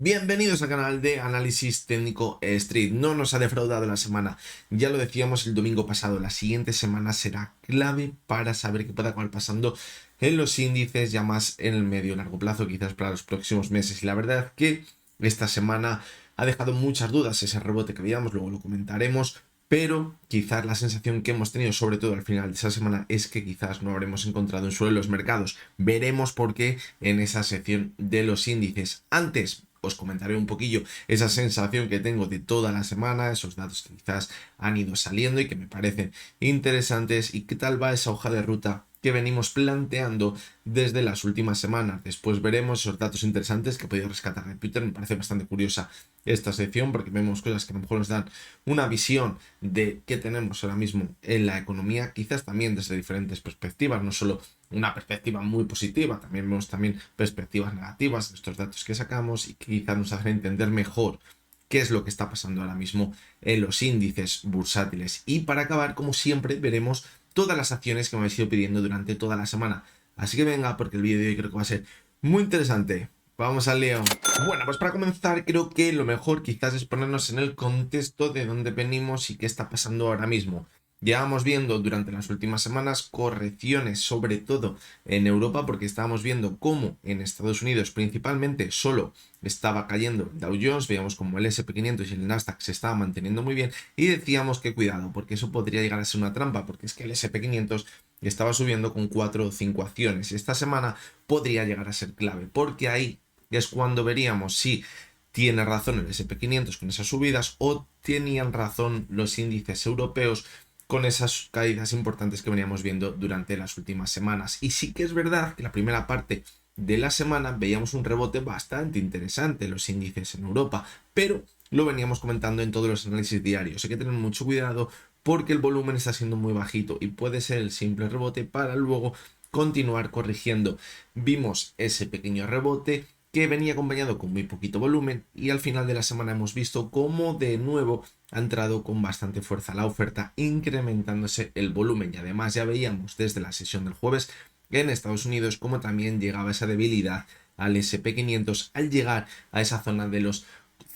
Bienvenidos al canal de Análisis Técnico Street. No nos ha defraudado la semana. Ya lo decíamos el domingo pasado. La siguiente semana será clave para saber qué puede acabar pasando en los índices, ya más en el medio y largo plazo, quizás para los próximos meses. Y la verdad es que esta semana ha dejado muchas dudas ese rebote que veíamos, luego lo comentaremos. Pero quizás la sensación que hemos tenido, sobre todo al final de esa semana, es que quizás no habremos encontrado un suelo en los mercados. Veremos por qué en esa sección de los índices. Antes os comentaré un poquillo esa sensación que tengo de toda la semana, esos datos que quizás han ido saliendo y que me parecen interesantes, y qué tal va esa hoja de ruta que venimos planteando desde las últimas semanas. Después veremos esos datos interesantes que he podido rescatar de Twitter. Me parece bastante curiosa esta sección porque vemos cosas que a lo mejor nos dan una visión de qué tenemos ahora mismo en la economía, quizás también desde diferentes perspectivas, no solo una perspectiva muy positiva, también vemos perspectivas negativas de estos datos que sacamos y que quizás nos hacen entender mejor qué es lo que está pasando ahora mismo en los índices bursátiles. Y para acabar, como siempre, veremos todas las acciones que me habéis ido pidiendo durante toda la semana. Así que venga, porque el vídeo de hoy creo que va a ser muy interesante. Vamos al lío. Bueno, pues para comenzar, creo que lo mejor quizás es ponernos en el contexto de dónde venimos y qué está pasando ahora mismo. Llevamos viendo durante las últimas semanas correcciones, sobre todo en Europa, porque estábamos viendo cómo en Estados Unidos principalmente solo estaba cayendo Dow Jones, veíamos como el S&P 500 y el Nasdaq se estaban manteniendo muy bien, y decíamos que cuidado, porque eso podría llegar a ser una trampa, porque es que el S&P 500 estaba subiendo con 4 o 5 acciones. Esta semana podría llegar a ser clave, porque ahí es cuando veríamos si tiene razón el S&P 500 con esas subidas o tenían razón los índices europeos con esas caídas importantes que veníamos viendo durante las últimas semanas. Y sí que es verdad que la primera parte de la semana veíamos un rebote bastante interesante en los índices en Europa, pero lo veníamos comentando en todos los análisis diarios. Hay que tener mucho cuidado porque el volumen está siendo muy bajito y puede ser el simple rebote para luego continuar corrigiendo. Vimos ese pequeño rebote que venía acompañado con muy poquito volumen, y al final de la semana hemos visto cómo de nuevo ha entrado con bastante fuerza la oferta, incrementándose el volumen. Y además ya veíamos desde la sesión del jueves en Estados Unidos cómo también llegaba esa debilidad al S&P 500 al llegar a esa zona de los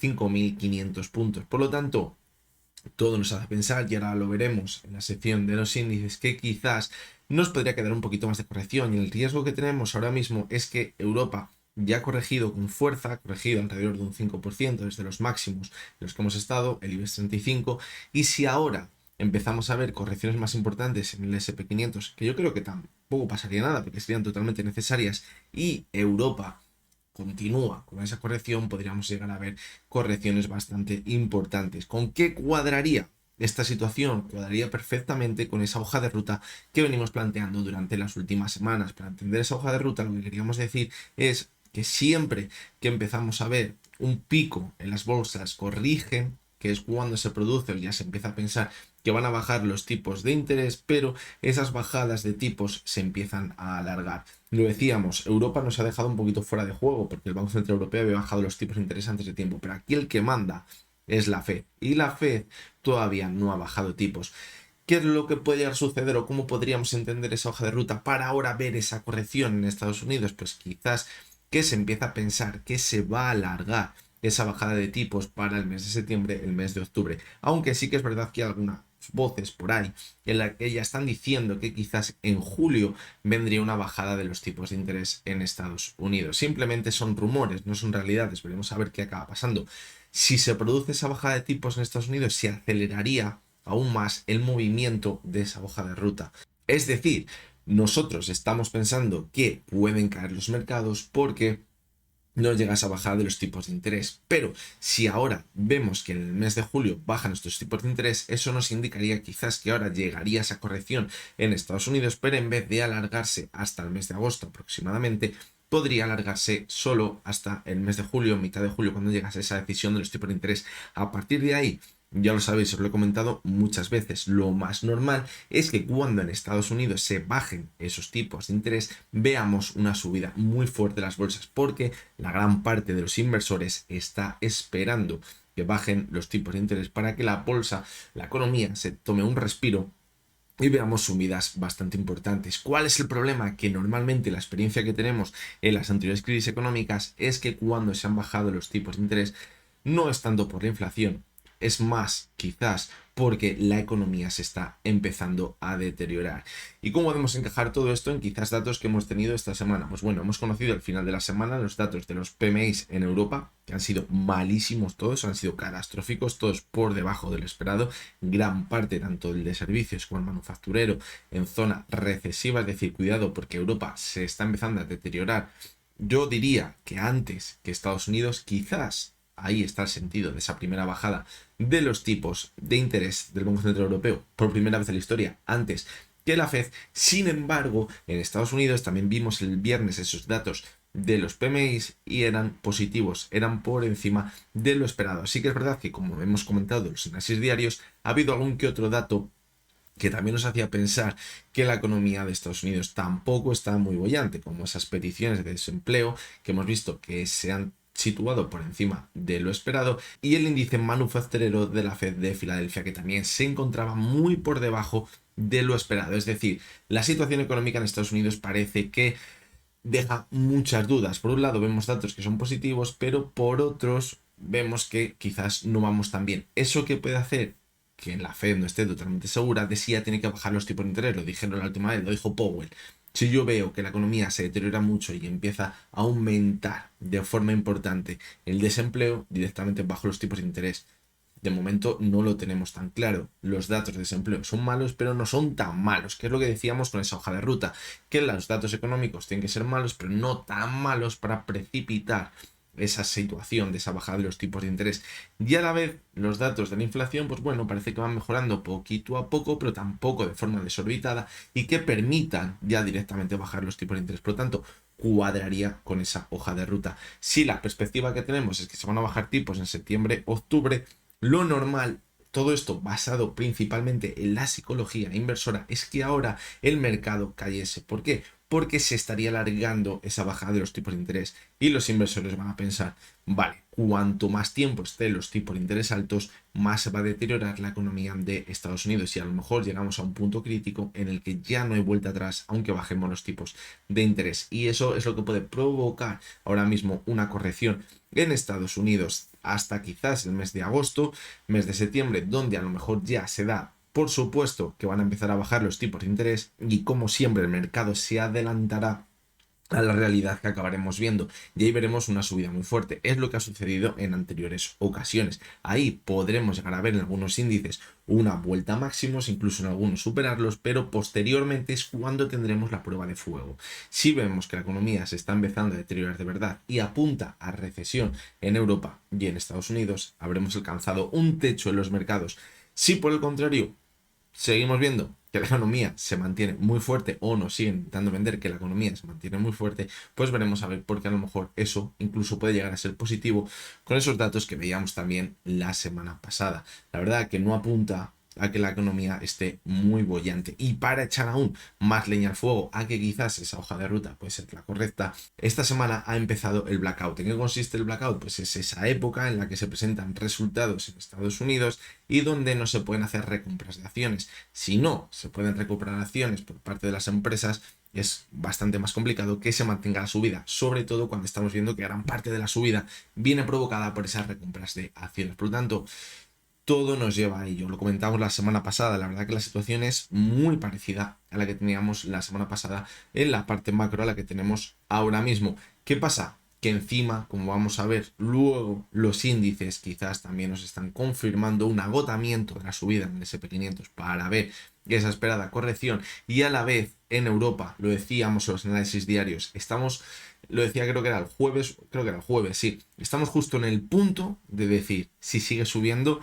5.500 puntos. Por lo tanto, todo nos hace pensar, y ahora lo veremos en la sección de los índices, que quizás nos podría quedar un poquito más de corrección, y el riesgo que tenemos ahora mismo es que Europa ya ha corregido con fuerza, ha corregido alrededor de un 5% desde los máximos en los que hemos estado, el IBEX 35, y si ahora empezamos a ver correcciones más importantes en el S&P 500, que yo creo que tampoco pasaría nada porque serían totalmente necesarias, y Europa continúa con esa corrección, podríamos llegar a ver correcciones bastante importantes. ¿Con qué cuadraría esta situación? Cuadraría perfectamente con esa hoja de ruta que venimos planteando durante las últimas semanas. Para entender esa hoja de ruta, lo que queríamos decir es que siempre que empezamos a ver un pico en las bolsas corrigen, que es cuando se produce o ya se empieza a pensar que van a bajar los tipos de interés, pero esas bajadas de tipos se empiezan a alargar. Lo decíamos, Europa nos ha dejado un poquito fuera de juego porque el Banco Central Europeo había bajado los tipos de interés antes de tiempo, pero aquí el que manda es la Fed, y la Fed todavía no ha bajado tipos. ¿Qué es lo que puede llegar a suceder o cómo podríamos entender esa hoja de ruta para ahora ver esa corrección en Estados Unidos? Pues quizás que se empieza a pensar que se va a alargar esa bajada de tipos para el mes de septiembre, el mes de octubre. Aunque sí que es verdad que hay algunas voces por ahí en la que ya están diciendo que quizás en julio vendría una bajada de los tipos de interés en Estados Unidos. Simplemente son rumores, no son realidades. Veremos a ver qué acaba pasando. Si se produce esa bajada de tipos en Estados Unidos, se aceleraría aún más el movimiento de esa hoja de ruta. Es decir, nosotros estamos pensando que pueden caer los mercados porque no llegas a bajar de los tipos de interés. Pero si ahora vemos que en el mes de julio bajan estos tipos de interés, eso nos indicaría quizás que ahora llegaría esa corrección en Estados Unidos, pero en vez de alargarse hasta el mes de agosto aproximadamente, podría alargarse solo hasta el mes de julio, mitad de julio, cuando llegase esa decisión de los tipos de interés. A partir de ahí, ya lo sabéis, os lo he comentado muchas veces, lo más normal es que cuando en Estados Unidos se bajen esos tipos de interés, veamos una subida muy fuerte de las bolsas, porque la gran parte de los inversores está esperando que bajen los tipos de interés para que la bolsa, la economía, se tome un respiro y veamos subidas bastante importantes. ¿Cuál es el problema? Que normalmente la experiencia que tenemos en las anteriores crisis económicas es que cuando se han bajado los tipos de interés no es tanto por la inflación, es más quizás porque la economía se está empezando a deteriorar. ¿Y cómo podemos encajar todo esto en quizás datos que hemos tenido esta semana? Pues bueno, hemos conocido al final de la semana los datos de los PMIs en Europa, que han sido malísimos todos, han sido catastróficos, todos por debajo de lo esperado, gran parte tanto el de servicios como el manufacturero en zona recesiva, es decir, cuidado porque Europa se está empezando a deteriorar. Yo diría que antes que Estados Unidos, quizás ahí está el sentido de esa primera bajada de los tipos de interés del Banco Central Europeo por primera vez en la historia, antes que la Fed. Sin embargo, en Estados Unidos también vimos el viernes esos datos de los PMIs y eran positivos, eran por encima de lo esperado. Así que es verdad que, como hemos comentado en los análisis diarios, ha habido algún que otro dato que también nos hacía pensar que la economía de Estados Unidos tampoco está muy bollante, como esas peticiones de desempleo que hemos visto que se han situado por encima de lo esperado, y el índice manufacturero de la Fed de Filadelfia, que también se encontraba muy por debajo de lo esperado. Es decir, la situación económica en Estados Unidos parece que deja muchas dudas. Por un lado vemos datos que son positivos, pero por otros vemos que quizás no vamos tan bien. ¿Eso qué puede hacer? Que la Fed no esté totalmente segura de si ya tiene que bajar los tipos de interés. Lo dijeron la última vez, lo dijo Powell. Si yo veo que la economía se deteriora mucho y empieza a aumentar de forma importante el desempleo, directamente bajo los tipos de interés. De momento no lo tenemos tan claro. Los datos de desempleo son malos, pero no son tan malos, que es lo que decíamos con esa hoja de ruta, que los datos económicos tienen que ser malos, pero no tan malos para precipitar esa situación de esa bajada de los tipos de interés. Y a la vez, los datos de la inflación, pues bueno, parece que van mejorando poquito a poco, pero tampoco de forma desorbitada, y que permitan ya directamente bajar los tipos de interés. Por lo tanto, cuadraría con esa hoja de ruta. Si la perspectiva que tenemos es que se van a bajar tipos en septiembre, octubre, lo normal, todo esto basado principalmente en la psicología inversora, es que ahora el mercado cayese. ¿Por qué? Porque se estaría alargando esa bajada de los tipos de interés y los inversores van a pensar, vale, cuanto más tiempo estén los tipos de interés altos, más se va a deteriorar la economía de Estados Unidos y a lo mejor llegamos a un punto crítico en el que ya no hay vuelta atrás, aunque bajemos los tipos de interés. Y eso es lo que puede provocar ahora mismo una corrección en Estados Unidos hasta quizás el mes de agosto, mes de septiembre, donde a lo mejor ya se da por supuesto que van a empezar a bajar los tipos de interés y como siempre el mercado se adelantará a la realidad que acabaremos viendo y ahí veremos una subida muy fuerte. Es lo que ha sucedido en anteriores ocasiones. Ahí podremos llegar a ver en algunos índices una vuelta a máximos, incluso en algunos superarlos, pero posteriormente es cuando tendremos la prueba de fuego. Si vemos que la economía se está empezando a deteriorar de verdad y apunta a recesión en Europa y en Estados Unidos, habremos alcanzado un techo en los mercados. Si por el contrario seguimos viendo que la economía se mantiene muy fuerte o nos siguen intentando vender que la economía se mantiene muy fuerte, pues veremos a ver porque a lo mejor eso incluso puede llegar a ser positivo con esos datos que veíamos también la semana pasada. La verdad que no apunta a que la economía esté muy bollante y para echar aún más leña al fuego a que quizás esa hoja de ruta puede ser la correcta, esta semana ha empezado el blackout. ¿En qué consiste el blackout? Pues es esa época en la que se presentan resultados en Estados Unidos y donde no se pueden hacer recompras de acciones. Si no se pueden recuperar acciones por parte de las empresas, es bastante más complicado que se mantenga la subida, sobre todo cuando estamos viendo que gran parte de la subida viene provocada por esas recompras de acciones. Por lo tanto, todo nos lleva a ello. Lo comentamos la semana pasada. La verdad que la situación es muy parecida a la que teníamos la semana pasada en la parte macro a la que tenemos ahora mismo. ¿Qué pasa? Que encima, como vamos a ver luego, los índices quizás también nos están confirmando un agotamiento de la subida en el SP500 para ver esa esperada corrección y a la vez en Europa, lo decíamos en los análisis diarios, lo decía creo que era el jueves, sí, estamos justo en el punto de decir si sigue subiendo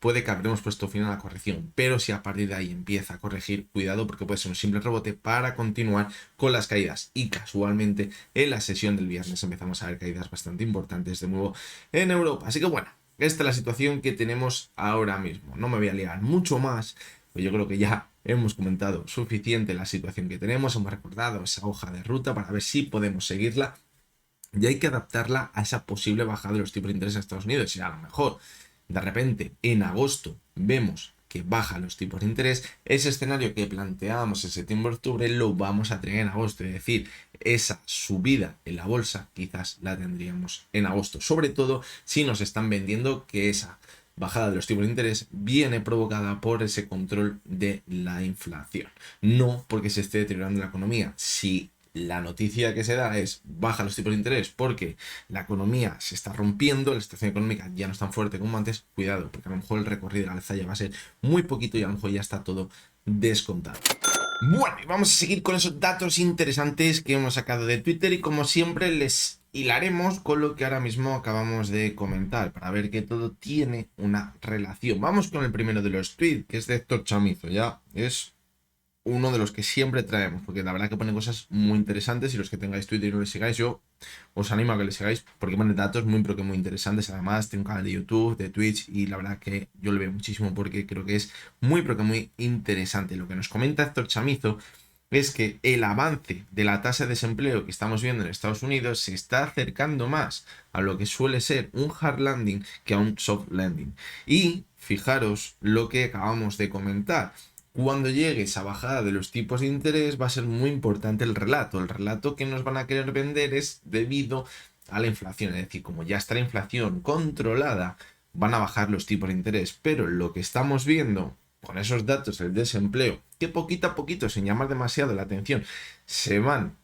puede que habremos puesto fin a la corrección, pero si a partir de ahí empieza a corregir, cuidado porque puede ser un simple rebote para continuar con las caídas. Y casualmente en la sesión del viernes empezamos a ver caídas bastante importantes de nuevo en Europa. Así que bueno, esta es la situación que tenemos ahora mismo. No me voy a liar mucho más, pues yo creo que ya hemos comentado suficiente la situación que tenemos, hemos recordado esa hoja de ruta para ver si podemos seguirla. Y hay que adaptarla a esa posible bajada de los tipos de interés en Estados Unidos. Y a lo mejor, de repente, en agosto, vemos que baja los tipos de interés, ese escenario que planteábamos en septiembre-octubre lo vamos a tener en agosto, es decir, esa subida en la bolsa quizás la tendríamos en agosto, sobre todo si nos están vendiendo que esa bajada de los tipos de interés viene provocada por ese control de la inflación, no porque se esté deteriorando la economía. Si la noticia que se da es baja los tipos de interés porque la economía se está rompiendo, la situación económica ya no es tan fuerte como antes, cuidado, porque a lo mejor el recorrido de la alza ya va a ser muy poquito y a lo mejor ya está todo descontado. Bueno, y vamos a seguir con esos datos interesantes que hemos sacado de Twitter y como siempre les hilaremos con lo que ahora mismo acabamos de comentar para ver que todo tiene una relación. Vamos con el primero de los tweets, que es de Héctor Chamizo, ya es uno de los que siempre traemos, porque la verdad que pone cosas muy interesantes y los que tengáis Twitter y no le sigáis, yo os animo a que le sigáis porque pone datos muy pero que muy interesantes. Además tiene un canal de YouTube, de Twitch y la verdad que yo le veo muchísimo porque creo que es muy pero que muy interesante. Lo que nos comenta Héctor Chamizo es que el avance de la tasa de desempleo que estamos viendo en Estados Unidos se está acercando más a lo que suele ser un hard landing que a un soft landing. Y fijaros lo que acabamos de comentar. Cuando llegue esa bajada de los tipos de interés va a ser muy importante el relato. El relato que nos van a querer vender es debido a la inflación. Es decir, como ya está la inflación controlada, van a bajar los tipos de interés. Pero lo que estamos viendo con esos datos del desempleo, que poquito a poquito, sin llamar demasiado la atención, se van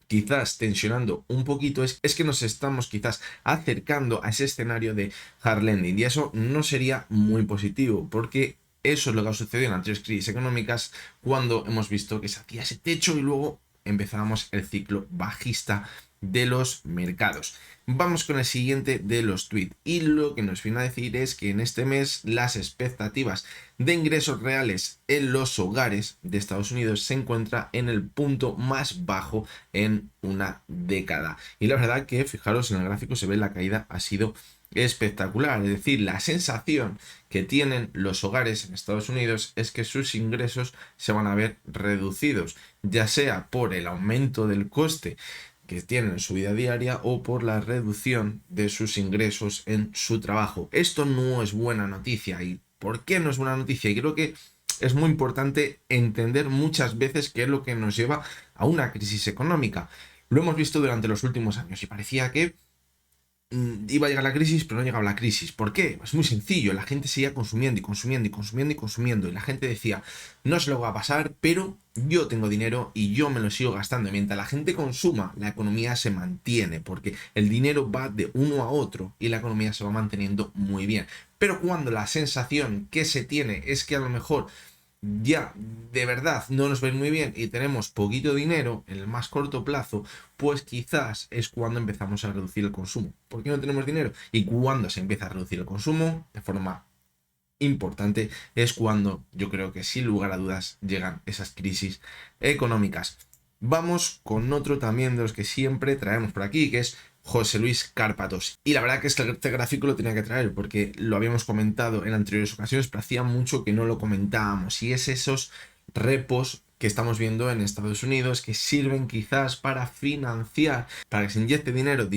quizás tensionando un poquito, es que nos estamos quizás acercando a ese escenario de hard landing. Y eso no sería muy positivo, porque eso es lo que ha sucedido en anteriores crisis económicas cuando hemos visto que se hacía ese techo y luego empezábamos el ciclo bajista de los mercados. Vamos con el siguiente de los tweets y lo que nos viene a decir es que en este mes las expectativas de ingresos reales en los hogares de Estados Unidos se encuentra en el punto más bajo en una década. Y la verdad que fijaros en el gráfico se ve la caída ha sido espectacular, es decir, la sensación que tienen los hogares en Estados Unidos es que sus ingresos se van a ver reducidos, ya sea por el aumento del coste que tienen en su vida diaria o por la reducción de sus ingresos en su trabajo. Esto no es buena noticia. ¿Y por qué no es buena noticia? Y creo que es muy importante entender muchas veces qué es lo que nos lleva a una crisis económica. Lo hemos visto durante los últimos años y parecía que iba a llegar la crisis, pero no llegaba la crisis. ¿Por qué? Es muy sencillo, la gente seguía consumiendo y consumiendo y consumiendo y consumiendo y la gente decía, no se lo va a pasar, pero yo tengo dinero y yo me lo sigo gastando. Y mientras la gente consuma, la economía se mantiene, porque el dinero va de uno a otro y la economía se va manteniendo muy bien. Pero cuando la sensación que se tiene es que a lo mejor ya de verdad no nos ven muy bien y tenemos poquito dinero en el más corto plazo, pues quizás es cuando empezamos a reducir el consumo. ¿Por qué no tenemos dinero? Y cuando se empieza a reducir el consumo de forma importante es cuando yo creo que sin lugar a dudas llegan esas crisis económicas. Vamos con otro también de los que siempre traemos por aquí, que es José Luis Cárpatos. Y la verdad que este gráfico lo tenía que traer porque lo habíamos comentado en anteriores ocasiones, pero hacía mucho que no lo comentábamos. Y es esos repos que estamos viendo en Estados Unidos que sirven quizás para financiar, para que se inyecte dinero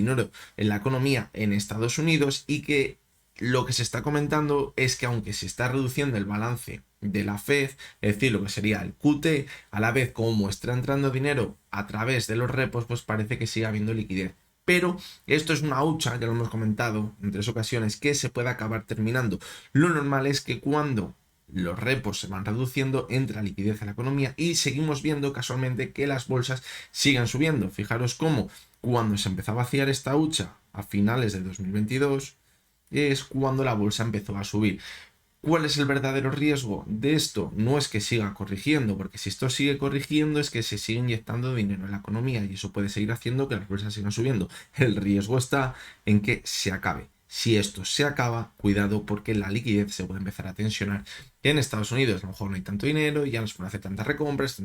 en la economía en Estados Unidos y que lo que se está comentando es que aunque se está reduciendo el balance de la Fed, es decir, lo que sería el QT, a la vez como está entrando dinero a través de los repos, pues parece que sigue habiendo liquidez. Pero esto es una hucha, ya lo hemos comentado en 3 ocasiones, que se puede acabar terminando. Lo normal es que cuando los repos se van reduciendo, entra liquidez en la economía y seguimos viendo casualmente que las bolsas sigan subiendo. Fijaros cómo cuando se empezó a vaciar esta hucha a finales de 2022 es cuando la bolsa empezó a subir. ¿Cuál es el verdadero riesgo de esto? No es que siga corrigiendo, porque si esto sigue corrigiendo es que se sigue inyectando dinero en la economía y eso puede seguir haciendo que las bolsas sigan subiendo. El riesgo está en que se acabe. Si esto se acaba, cuidado porque la liquidez se puede empezar a tensionar. En Estados Unidos a lo mejor no hay tanto dinero, ya no se pueden hacer tantas recompras,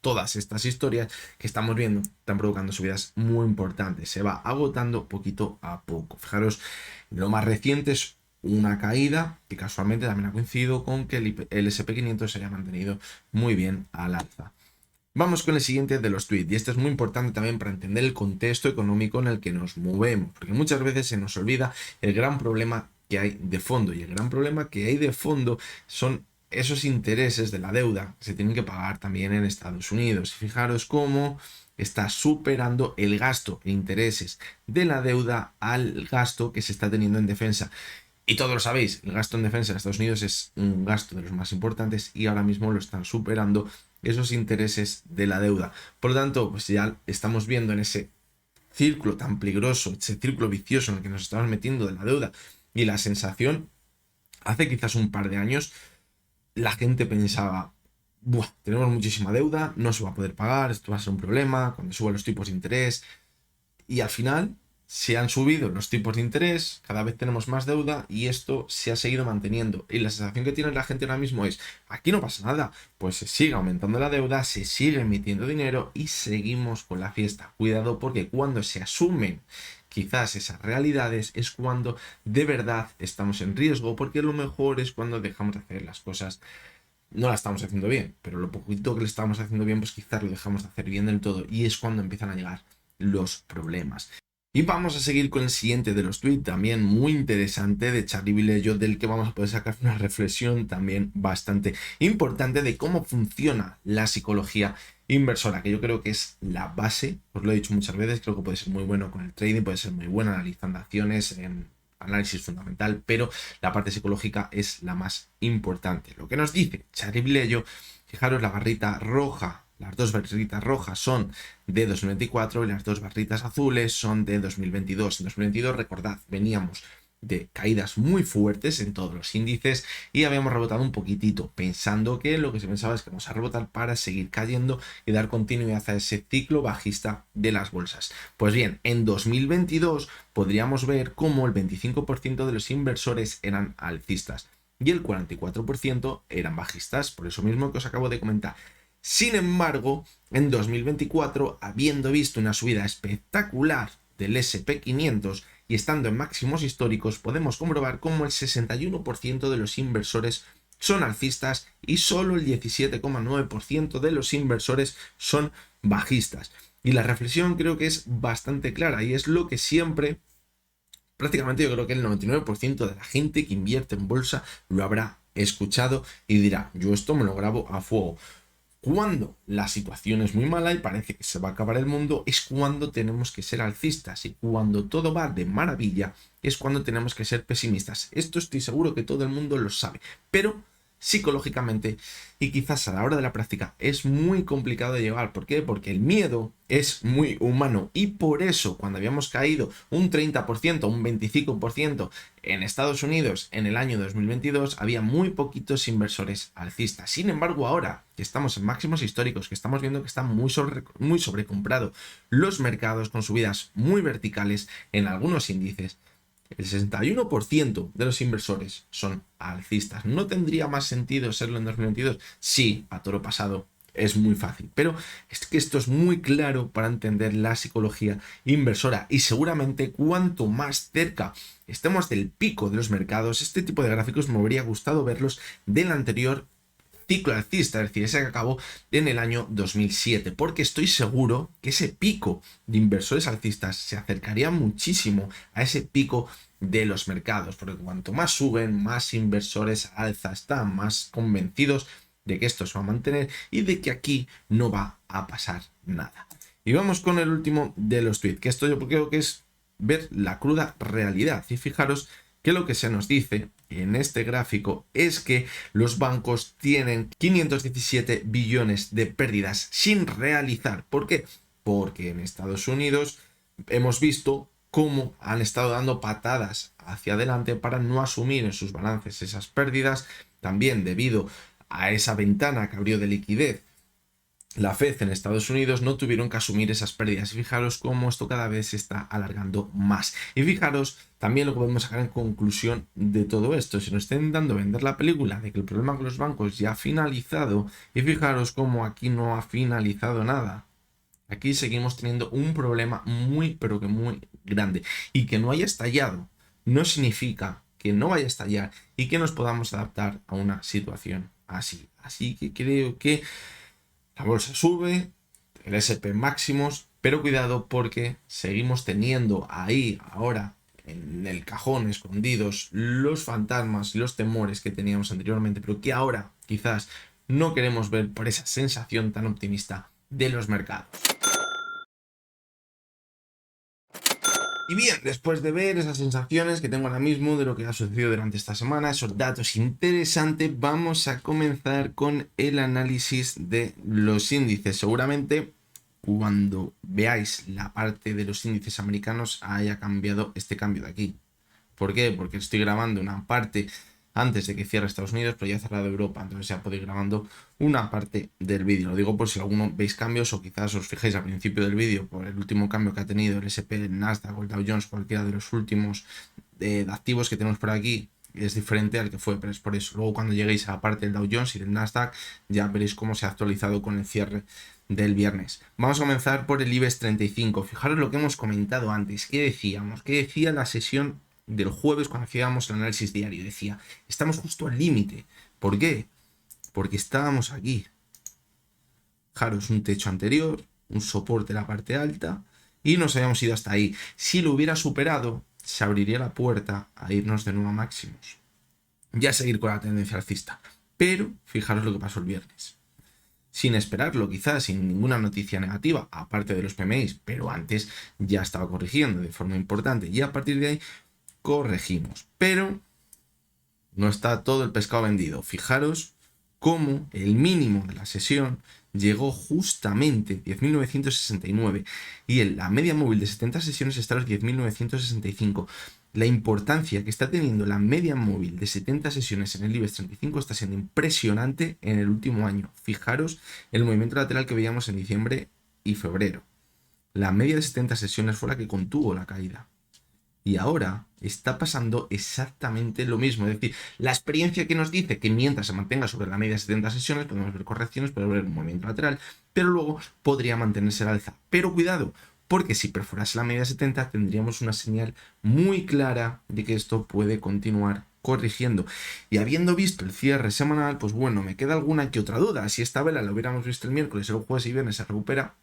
todas estas historias que estamos viendo están provocando subidas muy importantes. Se va agotando poquito a poco. Fijaros, lo más reciente es una caída que casualmente también ha coincidido con que el SP500 se haya mantenido muy bien al alza. Vamos con el siguiente de los tweets, y esto es muy importante también para entender el contexto económico en el que nos movemos, porque muchas veces se nos olvida el gran problema que hay de fondo. Y el gran problema que hay de fondo son esos intereses de la deuda que se tienen que pagar también en Estados Unidos. Y fijaros cómo está superando el gasto e intereses de la deuda al gasto que se está teniendo en defensa. Y todos lo sabéis, el gasto en defensa de Estados Unidos es un gasto de los más importantes y ahora mismo lo están superando esos intereses de la deuda. Por lo tanto, pues ya estamos viendo en ese círculo tan peligroso, ese círculo vicioso en el que nos estamos metiendo de la deuda. Y la sensación, hace quizás un par de años, la gente pensaba, buah, tenemos muchísima deuda, no se va a poder pagar, esto va a ser un problema, cuando suban los tipos de interés. Y al final se han subido los tipos de interés, cada vez tenemos más deuda y esto se ha seguido manteniendo. Y la sensación que tiene la gente ahora mismo es, aquí no pasa nada, pues se sigue aumentando la deuda, se sigue emitiendo dinero y seguimos con la fiesta. Cuidado porque cuando se asumen quizás esas realidades es cuando de verdad estamos en riesgo, porque lo mejor es cuando dejamos de hacer las cosas. No la estamos haciendo bien, pero lo poquito que le estamos haciendo bien, pues quizás lo dejamos de hacer bien del todo y es cuando empiezan a llegar los problemas. Y vamos a seguir con el siguiente de los tweets, también muy interesante, de Charlie Vilello, del que vamos a poder sacar una reflexión también bastante importante de cómo funciona la psicología inversora, que yo creo que es la base, os lo he dicho muchas veces, creo que puede ser muy bueno con el trading, puede ser muy bueno analizando acciones, en análisis fundamental, pero la parte psicológica es la más importante. Lo que nos dice Charlie Vilello, fijaros la barrita roja. Las dos barritas rojas son de 2024 y las dos barritas azules son de 2022. En 2022, recordad, veníamos de caídas muy fuertes en todos los índices y habíamos rebotado un poquitito, pensando que lo que se pensaba es que vamos a rebotar para seguir cayendo y dar continuidad a ese ciclo bajista de las bolsas. Pues bien, en 2022 podríamos ver cómo el 25% de los inversores eran alcistas y el 44% eran bajistas, por eso mismo que os acabo de comentar. Sin embargo, en 2024, habiendo visto una subida espectacular del SP500 y estando en máximos históricos, podemos comprobar cómo el 61% de los inversores son alcistas y solo el 17,9% de los inversores son bajistas. Y la reflexión creo que es bastante clara y es lo que siempre, prácticamente yo creo que el 99% de la gente que invierte en bolsa lo habrá escuchado y dirá, yo esto me lo grabo a fuego. Cuando la situación es muy mala y parece que se va a acabar el mundo, es cuando tenemos que ser alcistas, y cuando todo va de maravilla es cuando tenemos que ser pesimistas. Esto estoy seguro que todo el mundo lo sabe, pero psicológicamente y quizás a la hora de la práctica es muy complicado de llevar. ¿Por qué? Porque el miedo es muy humano y por eso cuando habíamos caído un 30%, un 25% en Estados Unidos en el año 2022 había muy poquitos inversores alcistas. Sin embargo, ahora que estamos en máximos históricos, que estamos viendo que están muy sobrecomprado los mercados con subidas muy verticales en algunos índices, el 61% de los inversores son alcistas. ¿No tendría más sentido serlo en 2022? Sí, a toro pasado es muy fácil, pero es que esto es muy claro para entender la psicología inversora y seguramente cuanto más cerca estemos del pico de los mercados, este tipo de gráficos me habría gustado verlos del anterior ciclo alcista, es decir, ese que acabó en el año 2007, porque estoy seguro que ese pico de inversores alcistas se acercaría muchísimo a ese pico de los mercados, porque cuanto más suben, más inversores alza están, más convencidos de que esto se va a mantener y de que aquí no va a pasar nada. Y vamos con el último de los tweets, que esto yo creo que es ver la cruda realidad. Y fijaros que lo que se nos dice en este gráfico es que los bancos tienen 517 billones de pérdidas sin realizar. ¿Por qué? Porque en Estados Unidos hemos visto cómo han estado dando patadas hacia adelante para no asumir en sus balances esas pérdidas, también debido a esa ventana que abrió de liquidez la Fed en Estados Unidos, no tuvieron que asumir esas pérdidas. Y fijaros cómo esto cada vez se está alargando más. Y fijaros también lo que podemos sacar en conclusión de todo esto. Si nos está intentando vender la película de que el problema con los bancos ya ha finalizado, y fijaros cómo aquí no ha finalizado nada. Aquí seguimos teniendo un problema muy, pero que muy grande. Y que no haya estallado no significa que no vaya a estallar y que nos podamos adaptar a una situación así. Así que creo que la bolsa sube, el SP máximos, pero cuidado porque seguimos teniendo ahí ahora en el cajón escondidos los fantasmas y los temores que teníamos anteriormente, pero que ahora quizás no queremos ver por esa sensación tan optimista de los mercados. Y bien, después de ver esas sensaciones que tengo ahora mismo de lo que ha sucedido durante esta semana, esos datos interesantes, vamos a comenzar con el análisis de los índices. Seguramente cuando veáis la parte de los índices americanos haya cambiado este cambio de aquí. ¿Por qué? Porque estoy grabando una parte antes de que cierre Estados Unidos, pero ya ha cerrado Europa, entonces ya podéis ir grabando una parte del vídeo. Lo digo por si alguno veis cambios o quizás os fijáis al principio del vídeo por el último cambio que ha tenido el S&P, el Nasdaq o el Dow Jones, cualquiera de los últimos de activos que tenemos por aquí, es diferente al que fue, pero es por eso. Luego cuando lleguéis a la parte del Dow Jones y del Nasdaq, ya veréis cómo se ha actualizado con el cierre del viernes. Vamos a comenzar por el IBEX 35. Fijaros lo que hemos comentado antes. ¿Qué decíamos? ¿Qué decía la sesión del jueves cuando hacíamos el análisis diario? Decía, estamos justo al límite. ¿Por qué? Porque estábamos aquí. Fijaros, un techo anterior, un soporte en la parte alta y nos habíamos ido hasta ahí. Si lo hubiera superado, se abriría la puerta a irnos de nuevo a máximos. Ya seguir con la tendencia alcista. Pero fijaros lo que pasó el viernes. Sin esperarlo, quizás, sin ninguna noticia negativa, aparte de los PMIs, pero antes ya estaba corrigiendo de forma importante y a partir de ahí corregimos. Pero no está todo el pescado vendido. Fijaros cómo el mínimo de la sesión llegó justamente 10.969 y la media móvil de 70 sesiones está a los 10.965. La importancia que está teniendo la media móvil de 70 sesiones en el IBEX 35 está siendo impresionante en el último año. Fijaros el movimiento lateral que veíamos en diciembre y febrero. La media de 70 sesiones fue la que contuvo la caída. Y ahora está pasando exactamente lo mismo. Es decir, la experiencia que nos dice que mientras se mantenga sobre la media de 70 sesiones, podemos ver correcciones, podemos ver un movimiento lateral, pero luego podría mantenerse al alza. Pero cuidado, porque si perforase la media de 70 tendríamos una señal muy clara de que esto puede continuar corrigiendo. Y habiendo visto el cierre semanal, pues bueno, me queda alguna que otra duda. Si esta vela la hubiéramos visto el miércoles, el jueves y viernes se recupera,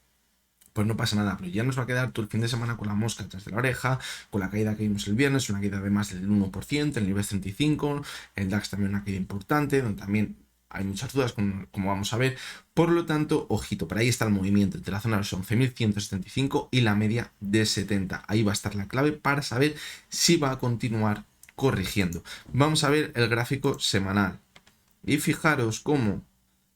pues no pasa nada, pero ya nos va a quedar todo el fin de semana con la mosca detrás de la oreja, con la caída que vimos el viernes, una caída de más del 1%, el nivel 35, el DAX también una caída importante, donde también hay muchas dudas, como vamos a ver. Por lo tanto, ojito, por ahí está el movimiento entre la zona de los 11.175 y la media de 70. Ahí va a estar la clave para saber si va a continuar corrigiendo. Vamos a ver el gráfico semanal. Y fijaros cómo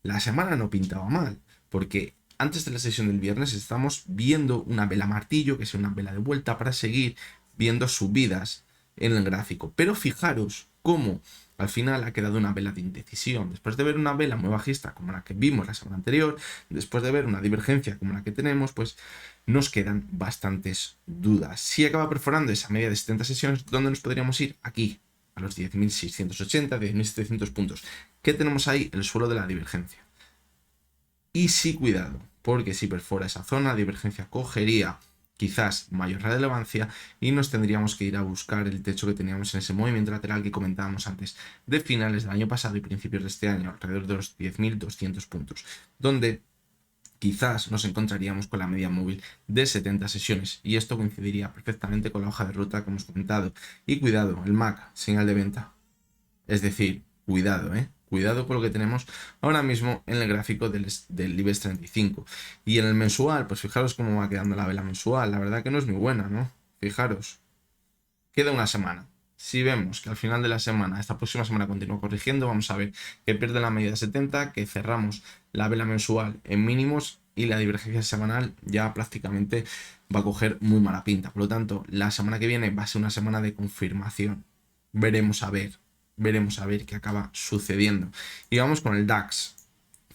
la semana no pintaba mal, porque antes de la sesión del viernes estamos viendo una vela martillo, que es una vela de vuelta, para seguir viendo subidas en el gráfico. Pero fijaros cómo al final ha quedado una vela de indecisión. Después de ver una vela muy bajista como la que vimos la semana anterior, después de ver una divergencia como la que tenemos, pues nos quedan bastantes dudas. Si acaba perforando esa media de 70 sesiones, ¿dónde nos podríamos ir? Aquí, a los 10.680, 10.700 puntos. ¿Qué tenemos ahí? El suelo de la divergencia. Y sí, cuidado, porque si perfora esa zona, la divergencia cogería quizás mayor relevancia y nos tendríamos que ir a buscar el techo que teníamos en ese movimiento lateral que comentábamos antes de finales del año pasado y principios de este año, alrededor de los 10.200 puntos, donde quizás nos encontraríamos con la media móvil de 70 sesiones y esto coincidiría perfectamente con la hoja de ruta que hemos comentado. Y cuidado, el MAC, señal de venta. Es decir, cuidado, cuidado con lo que tenemos ahora mismo en el gráfico del IBEX 35. Y en el mensual, pues fijaros cómo va quedando la vela mensual. La verdad que no es muy buena, ¿no? Fijaros. Queda una semana. Si vemos que al final de la semana, esta próxima semana continúa corrigiendo, vamos a ver que pierde la media de 70, que cerramos la vela mensual en mínimos y la divergencia semanal ya prácticamente va a coger muy mala pinta. Por lo tanto, la semana que viene va a ser una semana de confirmación. Veremos a ver qué acaba sucediendo. Y vamos con el DAX.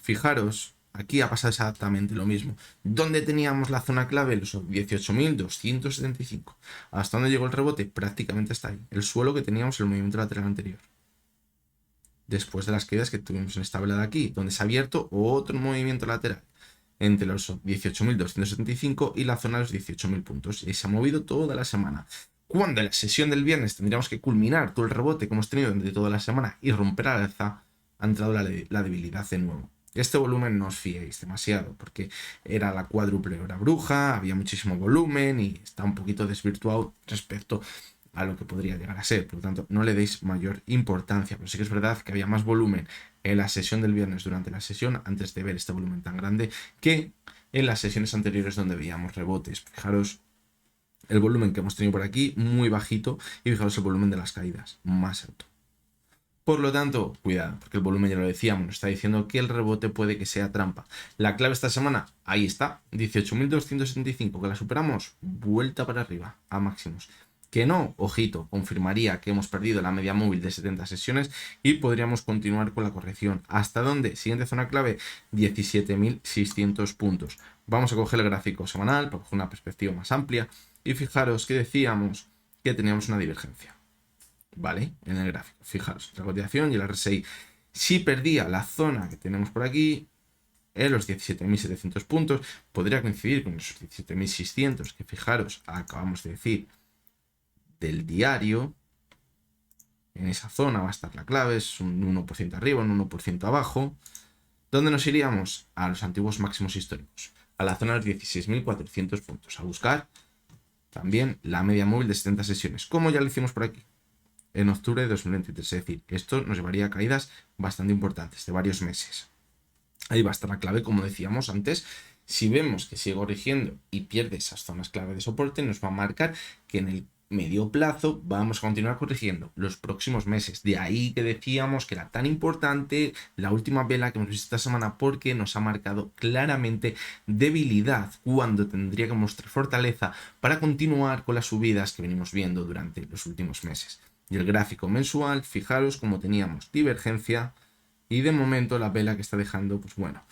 Fijaros, aquí ha pasado exactamente lo mismo. ¿Dónde teníamos la zona clave? Los 18.275. ¿Hasta dónde llegó el rebote? Prácticamente hasta ahí. El suelo que teníamos en el movimiento lateral anterior. Después de las caídas que tuvimos en esta vela de aquí, donde se ha abierto otro movimiento lateral entre los 18.275 y la zona de los 18.000 puntos. Y se ha movido toda la semana. Cuando en la sesión del viernes tendríamos que culminar todo el rebote que hemos tenido durante toda la semana y romper al alza, ha entrado la debilidad de nuevo. Este volumen no os fiéis demasiado porque era la cuádruple hora bruja, había muchísimo volumen y está un poquito desvirtuado respecto a lo que podría llegar a ser. Por lo tanto, no le deis mayor importancia. Pero sí que es verdad que había más volumen en la sesión del viernes durante la sesión, antes de ver este volumen tan grande, que en las sesiones anteriores donde veíamos rebotes. Fijaros el volumen que hemos tenido por aquí, muy bajito, y fijaros el volumen de las caídas, más alto. Por lo tanto, cuidado, porque el volumen ya lo decíamos, nos está diciendo que el rebote puede que sea trampa. La clave esta semana, ahí está, 18.275, que la superamos, vuelta para arriba, a máximos. Que no, ojito, confirmaría que hemos perdido la media móvil de 70 sesiones y podríamos continuar con la corrección. ¿Hasta dónde? Siguiente zona clave, 17.600 puntos. Vamos a coger el gráfico semanal para coger una perspectiva más amplia y fijaros que decíamos que teníamos una divergencia. ¿Vale? En el gráfico. Fijaros, la cotización y el RSI. Si perdía la zona que tenemos por aquí, en los 17.700 puntos, podría coincidir con los 17.600, que fijaros, acabamos de decir, del diario. En esa zona va a estar la clave, es un 1% arriba, un 1% abajo. ¿Dónde nos iríamos? A los antiguos máximos históricos, a la zona de los 16.400 puntos, a buscar también la media móvil de 70 sesiones, como ya lo hicimos por aquí en octubre de 2023. Es decir, esto nos llevaría a caídas bastante importantes de varios meses. Ahí va a estar la clave, como decíamos antes. Si vemos que sigue corrigiendo y pierde esas zonas clave de soporte, nos va a marcar que en el medio plazo vamos a continuar corrigiendo los próximos meses. De ahí que decíamos que era tan importante la última vela que hemos visto esta semana, porque nos ha marcado claramente debilidad cuando tendría que mostrar fortaleza para continuar con las subidas que venimos viendo durante los últimos meses. Y el gráfico mensual, fijaros cómo teníamos divergencia y de momento la vela que está dejando, pues bueno,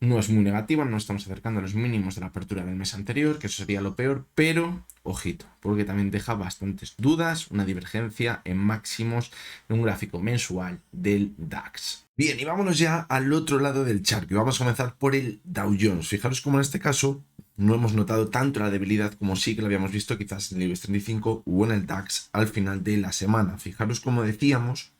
no es muy negativa, no estamos acercando a los mínimos de la apertura del mes anterior, que eso sería lo peor, pero ojito, porque también deja bastantes dudas, una divergencia en máximos en un gráfico mensual del DAX. Bien, y vámonos ya al otro lado del charco y vamos a comenzar por el Dow Jones. Fijaros cómo en este caso no hemos notado tanto la debilidad como sí que lo habíamos visto quizás en el IBEX 35 o en el DAX al final de la semana. Fijaros como decíamos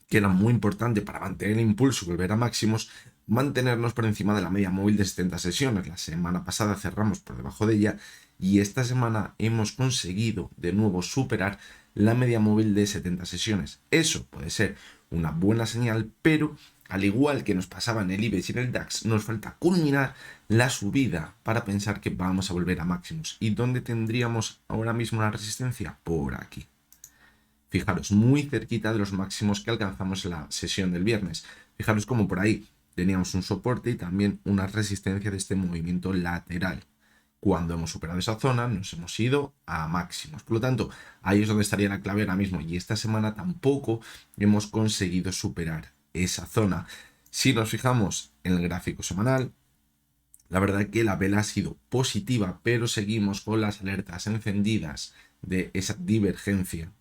que era muy importante para mantener el impulso y volver a máximos, mantenernos por encima de la media móvil de 70 sesiones. La semana pasada cerramos por debajo de ella y esta semana hemos conseguido de nuevo superar la media móvil de 70 sesiones. Eso puede ser una buena señal, pero al igual que nos pasaba en el IBEX y en el DAX, nos falta culminar la subida para pensar que vamos a volver a máximos. ¿Y dónde tendríamos ahora mismo la resistencia? Por aquí. Fijaros, muy cerquita de los máximos que alcanzamos en la sesión del viernes. Fijaros como por ahí teníamos un soporte y también una resistencia de este movimiento lateral. Cuando hemos superado esa zona, nos hemos ido a máximos. Por lo tanto, ahí es donde estaría la clave ahora mismo. Y esta semana tampoco hemos conseguido superar esa zona. Si nos fijamos en el gráfico semanal, la verdad que la vela ha sido positiva, pero seguimos con las alertas encendidas de esa divergencia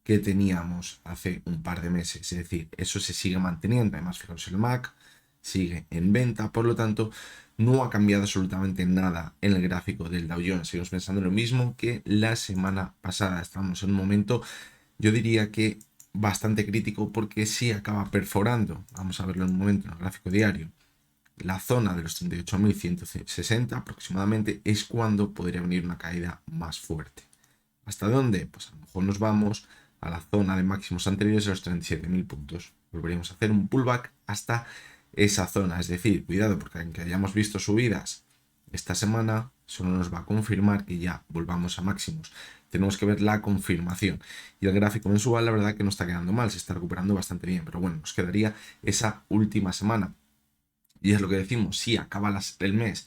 que teníamos hace un par de meses. Es decir, eso se sigue manteniendo. Además, fijaros, el MAC sigue en venta, por lo tanto no ha cambiado absolutamente nada en el gráfico del Dow Jones. Seguimos pensando lo mismo que la semana pasada. Estamos en un momento, yo diría que bastante crítico, porque si acaba perforando, vamos a verlo en un momento en el gráfico diario, la zona de los 38.160 aproximadamente, es cuando podría venir una caída más fuerte. ¿Hasta dónde? Pues a lo mejor nos vamos a la zona de máximos anteriores de los 37.000 puntos. Volveríamos a hacer un pullback hasta esa zona. Es decir, cuidado, porque aunque hayamos visto subidas esta semana, solo nos va a confirmar que ya volvamos a máximos. Tenemos que ver la confirmación. Y el gráfico mensual, la verdad que no está quedando mal, se está recuperando bastante bien. Pero bueno, nos quedaría esa última semana. Y es lo que decimos, si acaba el mes,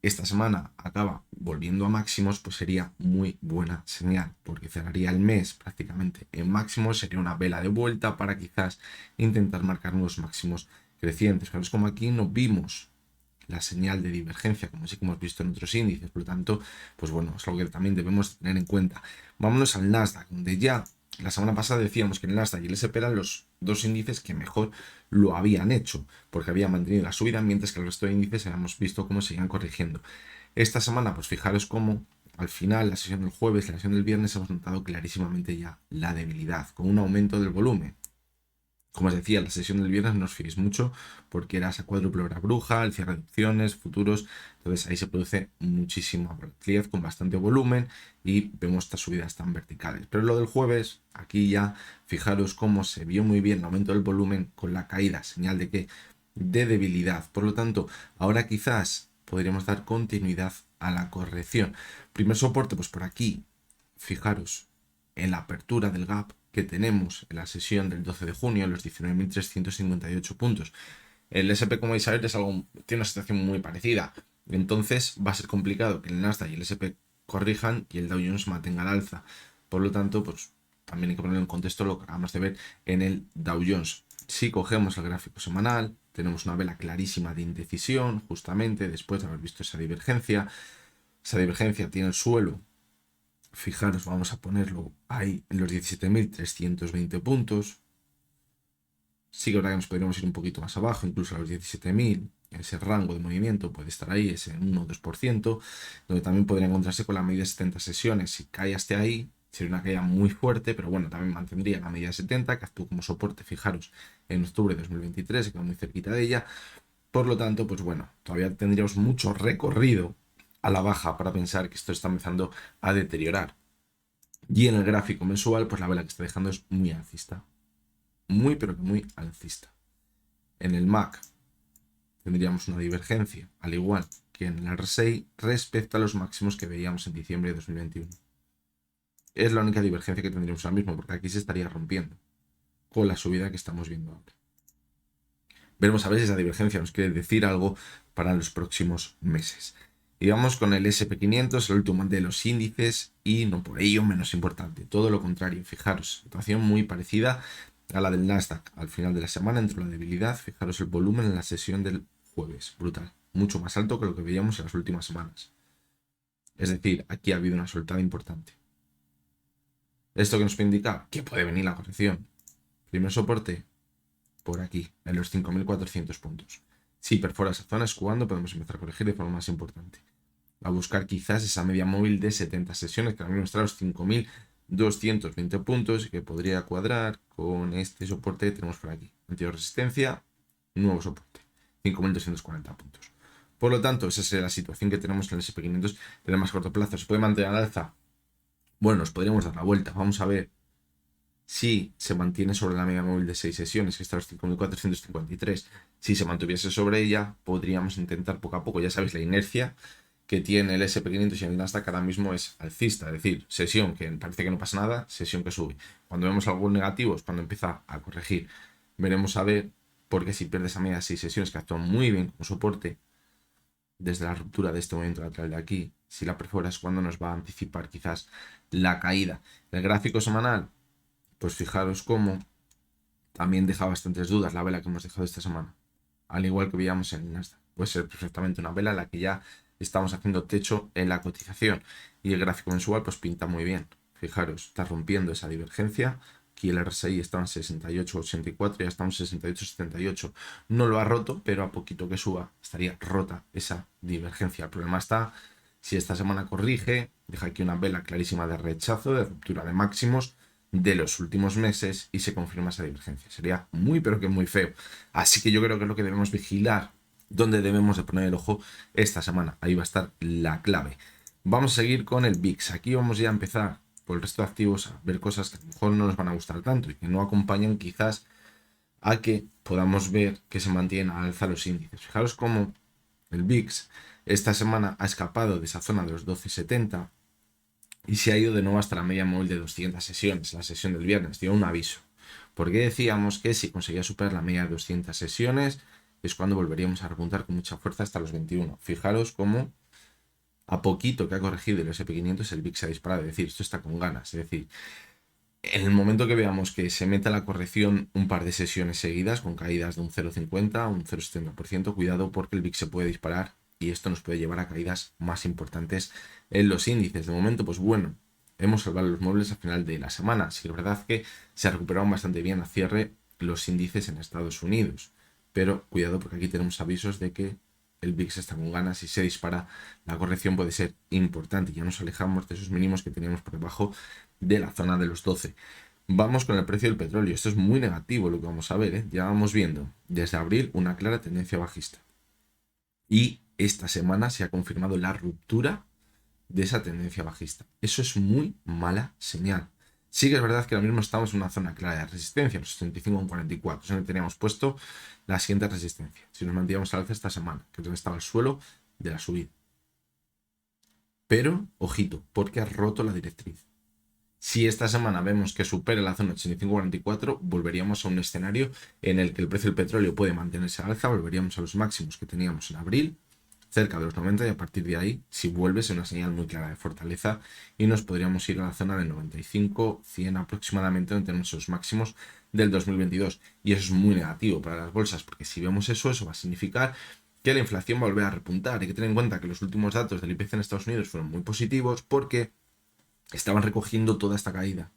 esta semana acaba volviendo a máximos, pues sería muy buena señal, porque cerraría el mes prácticamente en máximos, sería una vela de vuelta para quizás intentar marcar nuevos máximos crecientes. Pero es como aquí no vimos la señal de divergencia, como sí que hemos visto en otros índices, por lo tanto, pues bueno, es algo que también debemos tener en cuenta. Vámonos al Nasdaq, donde ya la semana pasada decíamos que el Nasdaq y el S&P eran los dos índices que mejor lo habían hecho, porque habían mantenido la subida, mientras que el resto de índices habíamos visto cómo seguían corrigiendo. Esta semana, pues fijaros cómo al final, la sesión del jueves, la sesión del viernes, hemos notado clarísimamente ya la debilidad, con un aumento del volumen. Como os decía, la sesión del viernes no os fiéis mucho porque era esa cuádruple hora bruja, el cierre de opciones, futuros. Entonces ahí se produce muchísima volatilidad con bastante volumen y vemos estas subidas tan verticales. Pero lo del jueves, aquí ya fijaros cómo se vio muy bien el aumento del volumen con la caída, señal de que de debilidad. Por lo tanto, ahora quizás podríamos dar continuidad a la corrección. Primer soporte, pues por aquí, fijaros en la apertura del gap que tenemos en la sesión del 12 de junio, los 19.358 puntos. El SP, como vais a ver, tiene una situación muy parecida. Entonces va a ser complicado que el Nasdaq y el SP corrijan y el Dow Jones mantenga el alza. Por lo tanto, pues también hay que poner en contexto lo que acabamos de ver en el Dow Jones. Si cogemos el gráfico semanal, tenemos una vela clarísima de indecisión, justamente después de haber visto esa divergencia. Esa divergencia tiene el suelo. Fijaros, vamos a ponerlo ahí en los 17.320 puntos. Sí que verdad que nos podríamos ir un poquito más abajo, incluso a los 17.000. Ese rango de movimiento puede estar ahí, ese 1 o 2%, donde también podría encontrarse con la media de 70 sesiones. Si cae hasta ahí, sería una caída muy fuerte, pero bueno, también mantendría la media de 70, que actúa como soporte, fijaros, en octubre de 2023, se queda muy cerquita de ella. Por lo tanto, pues bueno, todavía tendríamos mucho recorrido a la baja para pensar que esto está empezando a deteriorar. Y en el gráfico mensual, pues la vela que está dejando es muy alcista. Muy, pero que muy alcista. En el MAC tendríamos una divergencia, al igual que en el RSI, respecto a los máximos que veíamos en diciembre de 2021. Es la única divergencia que tendríamos ahora mismo, porque aquí se estaría rompiendo con la subida que estamos viendo ahora. Veremos a ver si esa divergencia nos quiere decir algo para los próximos meses. Y vamos con el SP500, el último de los índices, y no por ello menos importante. Todo lo contrario, fijaros, situación muy parecida a la del Nasdaq. Al final de la semana entró la debilidad, fijaros el volumen en la sesión del jueves, brutal, mucho más alto que lo que veíamos en las últimas semanas. Es decir, aquí ha habido una soltada importante. ¿Esto que nos puede indicar? Que puede venir la corrección. Primer soporte, por aquí, en los 5.400 puntos. Si perfora esa zona es cuando podemos empezar a corregir de forma más importante. A buscar quizás esa media móvil de 70 sesiones, que ahora mismo está a los 5.220 puntos y que podría cuadrar con este soporte que tenemos por aquí. Anterior resistencia, nuevo soporte, 5.240 puntos. Por lo tanto, esa es la situación que tenemos en el SP500 en el más corto plazo. ¿Se puede mantener al alza? Bueno, nos podríamos dar la vuelta. Vamos a ver si se mantiene sobre la media móvil de 6 sesiones, que está a los 5.453. Si se mantuviese sobre ella, podríamos intentar poco a poco. Ya sabéis, la inercia que tiene el SP500 y el Nasdaq ahora mismo es alcista, es decir, sesión que parece que no pasa nada, sesión que sube. Cuando vemos algo negativo es cuando empieza a corregir. Veremos a ver, porque si pierde esa media de 6 sesiones que actúan muy bien como soporte, desde la ruptura de este movimiento lateral de aquí, si la perfora es cuando nos va a anticipar quizás la caída. El gráfico semanal, pues fijaros cómo también deja bastantes dudas la vela que hemos dejado esta semana. Al igual que veíamos en el Nasdaq. Puede ser perfectamente una vela en la que ya estamos haciendo techo en la cotización. Y el gráfico mensual pues pinta muy bien. Fijaros, está rompiendo esa divergencia. Aquí el RSI está en 68,84 y ya estamos en 68,78. No lo ha roto, pero a poquito que suba estaría rota esa divergencia. El problema está si esta semana corrige, deja aquí una vela clarísima de rechazo, de ruptura de máximos de los últimos meses y se confirma esa divergencia. Sería muy pero que muy feo. Así que yo creo que es lo que debemos vigilar, donde debemos de poner el ojo esta semana. Ahí va a estar la clave. Vamos a seguir con el VIX. Aquí vamos ya a empezar por el resto de activos a ver cosas que a lo mejor no nos van a gustar tanto y que no acompañan quizás a que podamos ver que se mantienen a alza los índices. Fijaros cómo el VIX esta semana ha escapado de esa zona de los 12,70 y se ha ido de nuevo hasta la media móvil de 200 sesiones, la sesión del viernes. Dio un aviso, porque decíamos que si conseguía superar la media de 200 sesiones es cuando volveríamos a repuntar con mucha fuerza hasta los 21. Fijaros cómo a poquito que ha corregido el SP500 el VIX se ha disparado, es decir, esto está con ganas, es decir, en el momento que veamos que se meta la corrección un par de sesiones seguidas con caídas de un 0,50 un 0,70%, cuidado porque el VIX se puede disparar y esto nos puede llevar a caídas más importantes en los índices. De momento, pues bueno, hemos salvado los muebles al final de la semana. Sí, es verdad que se recuperaron bastante bien a cierre los índices en Estados Unidos, pero cuidado porque aquí tenemos avisos de que el VIX está con ganas y se dispara, la corrección puede ser importante. Ya nos alejamos de esos mínimos que teníamos por debajo de la zona de los 12. Vamos con el precio del petróleo. Esto es muy negativo lo que vamos a ver, ¿eh? Ya vamos viendo desde abril una clara tendencia bajista. Y esta semana se ha confirmado la ruptura de esa tendencia bajista. Eso es muy mala señal. Sí que es verdad que ahora mismo estamos en una zona clara de resistencia, los 75,44, es donde teníamos puesto la siguiente resistencia. Si nos manteníamos al alza esta semana, que es donde estaba el suelo de la subida. Pero, ojito, porque ha roto la directriz. Si esta semana vemos que supera la zona 85,44, volveríamos a un escenario en el que el precio del petróleo puede mantenerse al alza, volveríamos a los máximos que teníamos en abril, cerca de los 90, y a partir de ahí, si vuelve, es una señal muy clara de fortaleza y nos podríamos ir a la zona de 95, 100 aproximadamente, donde tenemos esos máximos del 2022. Y eso es muy negativo para las bolsas, porque si vemos eso, eso va a significar que la inflación va a volver a repuntar. Hay que tener en cuenta que los últimos datos del IPC en Estados Unidos fueron muy positivos porque estaban recogiendo toda esta caída.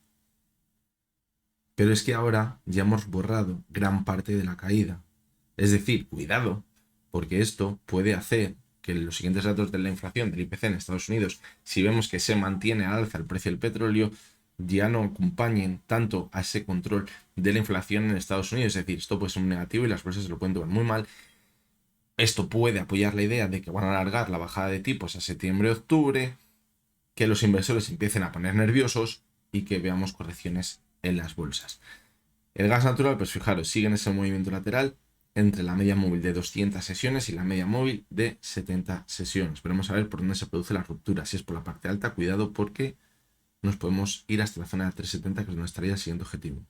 Pero es que ahora ya hemos borrado gran parte de la caída. Es decir, cuidado, porque esto puede hacer que los siguientes datos de la inflación del IPC en Estados Unidos, si vemos que se mantiene al alza el precio del petróleo, ya no acompañen tanto a ese control de la inflación en Estados Unidos. Es decir, esto puede ser un negativo y las bolsas se lo pueden tomar muy mal. Esto puede apoyar la idea de que van a alargar la bajada de tipos a septiembre-octubre, que los inversores empiecen a poner nerviosos y que veamos correcciones en las bolsas. El gas natural, pues fijaros, sigue en ese movimiento lateral entre la media móvil de 200 sesiones y la media móvil de 70 sesiones. Veremos a ver por dónde se produce la ruptura. Si es por la parte alta, cuidado porque nos podemos ir hasta la zona de 370, que es donde estaría el siguiente objetivo.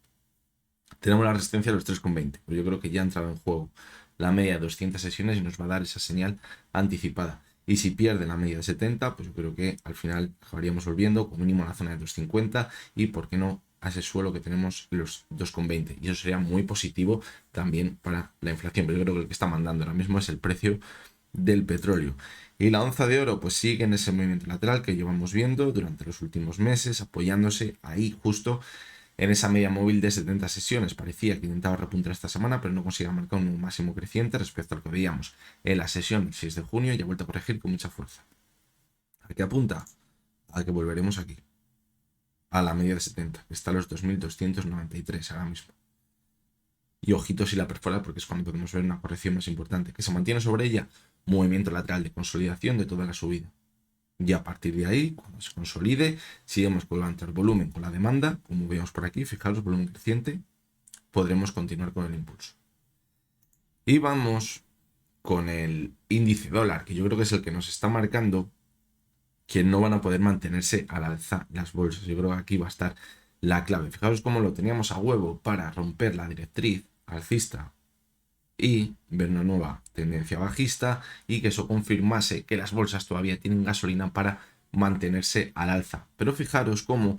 Tenemos la resistencia a los 3,20, pero yo creo que ya ha entrado en juego la media de 200 sesiones y nos va a dar esa señal anticipada. Y si pierde la media de 70, pues yo creo que al final acabaríamos volviendo como mínimo a la zona de 250 y, por qué no, a ese suelo que tenemos los 2,20. Y eso sería muy positivo también para la inflación. Pero yo creo que el que está mandando ahora mismo es el precio del petróleo. Y la onza de oro pues sigue en ese movimiento lateral que llevamos viendo durante los últimos meses, apoyándose ahí justo en esa media móvil de 70 sesiones. Parecía que intentaba repuntar esta semana, pero no conseguía marcar un máximo creciente respecto al que veíamos en la sesión del 6 de junio y ha vuelto a corregir con mucha fuerza. ¿A qué apunta? A que volveremos aquí, a la media de 70, que está a los 2.293 ahora mismo. Y ojito si la perfora, porque es cuando podemos ver una corrección más importante. Que se mantiene sobre ella, movimiento lateral de consolidación de toda la subida. Y a partir de ahí, cuando se consolide, si vemos que va a entrar volumen con la demanda, como vemos por aquí, fijaros, volumen creciente, podremos continuar con el impulso. Y vamos con el índice dólar, que yo creo que es el que nos está marcando que no van a poder mantenerse al alza las bolsas. Yo creo que aquí va a estar la clave. Fijaros cómo lo teníamos a huevo para romper la directriz alcista y ver una nueva tendencia bajista y que eso confirmase que las bolsas todavía tienen gasolina para mantenerse al alza. Pero fijaros cómo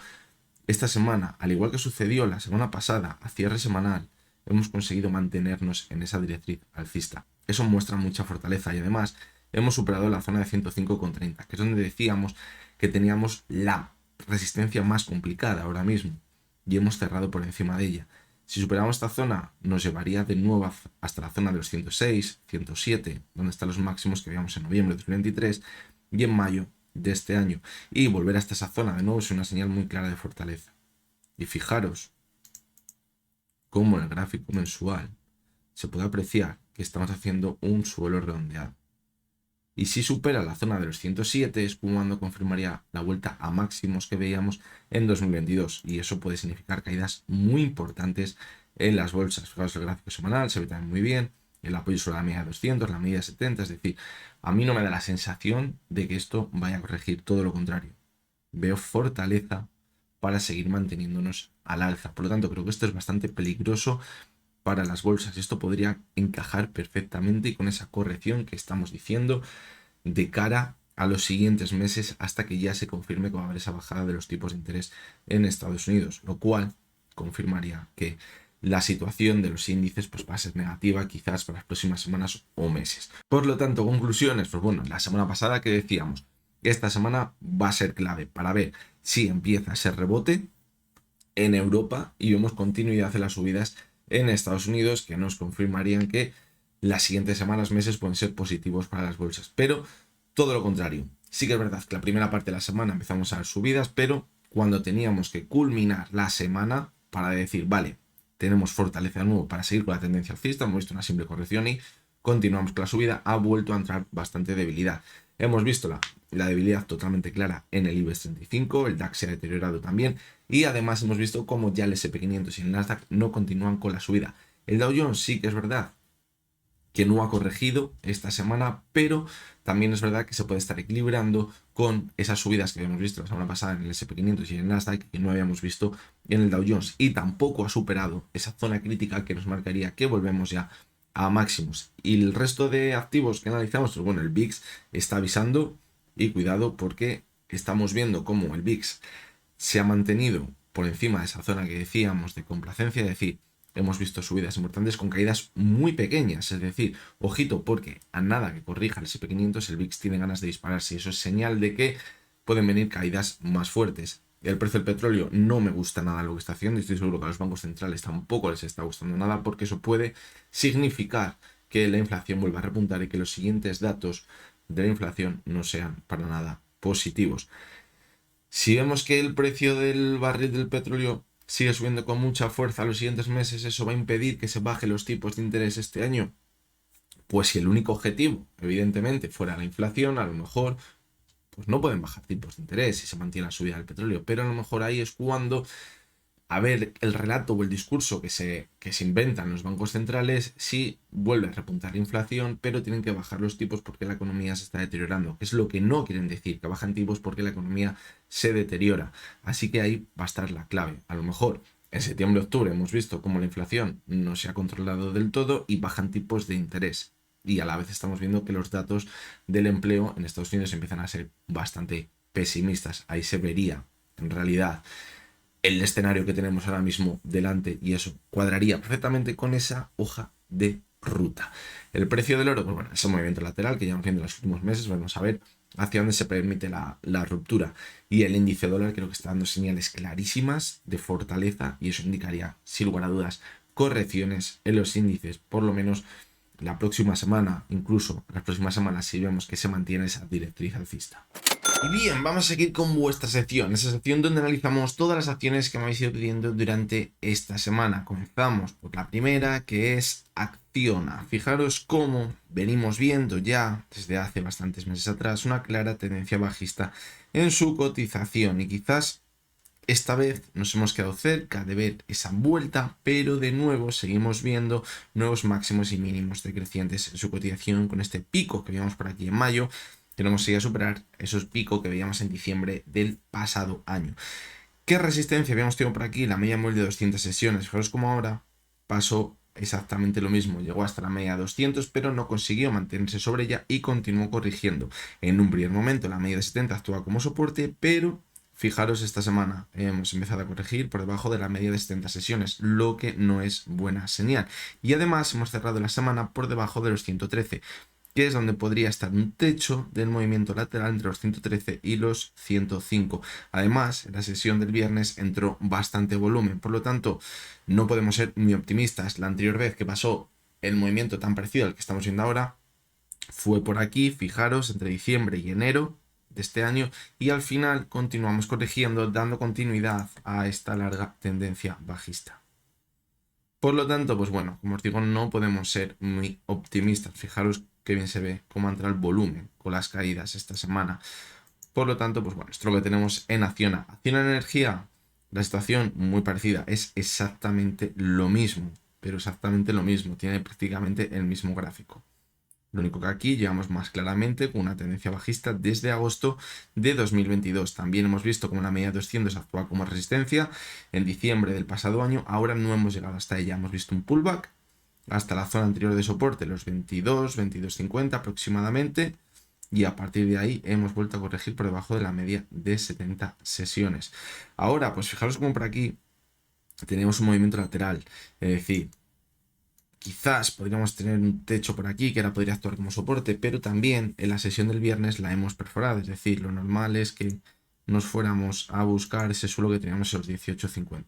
esta semana, al igual que sucedió la semana pasada a cierre semanal, hemos conseguido mantenernos en esa directriz alcista. Eso muestra mucha fortaleza y además hemos superado la zona de 105,30, que es donde decíamos que teníamos la resistencia más complicada ahora mismo y hemos cerrado por encima de ella. Si superamos esta zona, nos llevaría de nuevo hasta la zona de los 106, 107, donde están los máximos que veíamos en noviembre de 2023 y en mayo de este año. Y volver hasta esa zona de nuevo es una señal muy clara de fortaleza. Y fijaros cómo en el gráfico mensual se puede apreciar que estamos haciendo un suelo redondeado. Y si supera la zona de los 107 es cuando confirmaría la vuelta a máximos que veíamos en 2022. Y eso puede significar caídas muy importantes en las bolsas. Fijaos el gráfico semanal, se ve también muy bien. El apoyo sobre la media de 200, la media de 70. Es decir, a mí no me da la sensación de que esto vaya a corregir, todo lo contrario. Veo fortaleza para seguir manteniéndonos al alza. Por lo tanto, creo que esto es bastante peligroso para las bolsas. Esto podría encajar perfectamente con esa corrección que estamos diciendo de cara a los siguientes meses hasta que ya se confirme que va a haber esa bajada de los tipos de interés en Estados Unidos, lo cual confirmaría que la situación de los índices pues va a ser negativa quizás para las próximas semanas o meses. Por lo tanto, conclusiones, pues bueno, la semana pasada que decíamos que esta semana va a ser clave para ver si empieza ese rebote en Europa y vemos continuidad en las subidas en Estados Unidos que nos confirmarían que las siguientes semanas, meses pueden ser positivos para las bolsas. Pero todo lo contrario. Sí que es verdad que la primera parte de la semana empezamos a las subidas, pero cuando teníamos que culminar la semana para decir, vale, tenemos fortaleza de nuevo para seguir con la tendencia alcista, hemos visto una simple corrección y continuamos con la subida, ha vuelto a entrar bastante debilidad. Hemos visto la debilidad totalmente clara en el IBEX 35, el DAX se ha deteriorado también y además hemos visto como ya el SP500 y el Nasdaq no continúan con la subida. El Dow Jones sí que es verdad que no ha corregido esta semana, pero también es verdad que se puede estar equilibrando con esas subidas que habíamos visto la semana pasada en el SP500 y en el Nasdaq que no habíamos visto en el Dow Jones, y tampoco ha superado esa zona crítica que nos marcaría que volvemos ya a máximos. Y el resto de activos que analizamos, pues bueno, el VIX está avisando y cuidado porque estamos viendo cómo el VIX se ha mantenido por encima de esa zona que decíamos de complacencia, es decir, hemos visto subidas importantes con caídas muy pequeñas, es decir, ojito porque a nada que corrija el SP500 el VIX tiene ganas de dispararse y eso es señal de que pueden venir caídas más fuertes. El precio del petróleo no me gusta nada lo que está haciendo y estoy seguro que a los bancos centrales tampoco les está gustando nada porque eso puede significar que la inflación vuelva a repuntar y que los siguientes datos de la inflación no sean para nada positivos. Si vemos que el precio del barril del petróleo sigue subiendo con mucha fuerza los siguientes meses, eso va a impedir que se bajen los tipos de interés este año. Pues si el único objetivo, evidentemente, fuera la inflación, a lo mejor pues no pueden bajar tipos de interés si se mantiene la subida del petróleo, pero a lo mejor ahí es cuando, a ver, el relato o el discurso que se inventan los bancos centrales, sí vuelve a repuntar la inflación, pero tienen que bajar los tipos porque la economía se está deteriorando, que es lo que no quieren decir, que bajan tipos porque la economía se deteriora. Así que ahí va a estar la clave. A lo mejor en septiembre-octubre hemos visto cómo la inflación no se ha controlado del todo y bajan tipos de interés. Y a la vez estamos viendo que los datos del empleo en Estados Unidos empiezan a ser bastante pesimistas. Ahí se vería, en realidad, el escenario que tenemos ahora mismo delante y eso cuadraría perfectamente con esa hoja de ruta. El precio del oro, pues bueno, ese movimiento lateral que llevamos viendo en los últimos meses, vamos a ver hacia dónde se permite la ruptura. Y el índice dólar creo que está dando señales clarísimas de fortaleza y eso indicaría, sin lugar a dudas, correcciones en los índices, por lo menos la próxima semana, incluso las próximas semanas, si vemos que se mantiene esa directriz alcista. Y bien, vamos a seguir con vuestra sección, esa sección donde analizamos todas las acciones que me habéis ido pidiendo durante esta semana. Comenzamos por la primera, que es Acciona. Fijaros cómo venimos viendo ya desde hace bastantes meses atrás una clara tendencia bajista en su cotización y quizás esta vez nos hemos quedado cerca de ver esa vuelta, pero de nuevo seguimos viendo nuevos máximos y mínimos decrecientes en su cotización con este pico que veíamos por aquí en mayo. Tenemos que superar esos picos que veíamos en diciembre del pasado año. ¿Qué resistencia habíamos tenido por aquí? La media móvil de 200 sesiones. Fijaros como ahora pasó exactamente lo mismo. Llegó hasta la media de 200, pero no consiguió mantenerse sobre ella y continuó corrigiendo. En un primer momento la media de 70 actúa como soporte, pero fijaros, esta semana hemos empezado a corregir por debajo de la media de 70 sesiones, lo que no es buena señal. Y además hemos cerrado la semana por debajo de los 113. Que es donde podría estar un techo del movimiento lateral entre los 113 y los 105. Además, en la sesión del viernes entró bastante volumen, por lo tanto, no podemos ser muy optimistas. La anterior vez que pasó el movimiento tan parecido al que estamos viendo ahora fue por aquí, fijaros, entre diciembre y enero de este año, y al final continuamos corrigiendo, dando continuidad a esta larga tendencia bajista. Por lo tanto, pues bueno, como os digo, no podemos ser muy optimistas. Fijaros que bien se ve cómo entra el volumen con las caídas esta semana. Por lo tanto, pues bueno, esto es lo que tenemos en Acciona. Acciona Energía, la situación muy parecida, es exactamente lo mismo, pero exactamente lo mismo, tiene prácticamente el mismo gráfico. Lo único que aquí llevamos más claramente con una tendencia bajista desde agosto de 2022. También hemos visto como la media de 200 actúa como resistencia en diciembre del pasado año. Ahora no hemos llegado hasta ella. Hemos visto un pullback hasta la zona anterior de soporte, los 22, 22.50 aproximadamente. Y a partir de ahí hemos vuelto a corregir por debajo de la media de 70 sesiones. Ahora, pues fijaros como por aquí tenemos un movimiento lateral. Es decir, quizás podríamos tener un techo por aquí que ahora podría actuar como soporte, pero también en la sesión del viernes la hemos perforado. Es decir, lo normal es que nos fuéramos a buscar ese suelo que teníamos en los 18.50.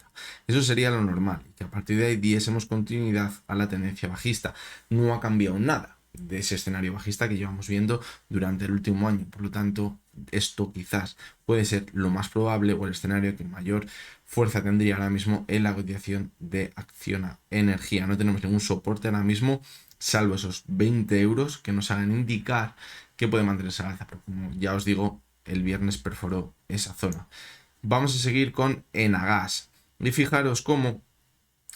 Eso sería lo normal, y que a partir de ahí diésemos continuidad a la tendencia bajista. No ha cambiado nada. de ese escenario bajista que llevamos viendo durante el último año. Por lo tanto, esto quizás puede ser lo más probable o el escenario que mayor fuerza tendría ahora mismo en la cotización de Acciona Energía. No tenemos ningún soporte ahora mismo, salvo esos 20 euros que nos hagan indicar que puede mantenerse al alza. Pero como ya os digo, el viernes perforó esa zona. Vamos a seguir con Enagas. Y fijaros cómo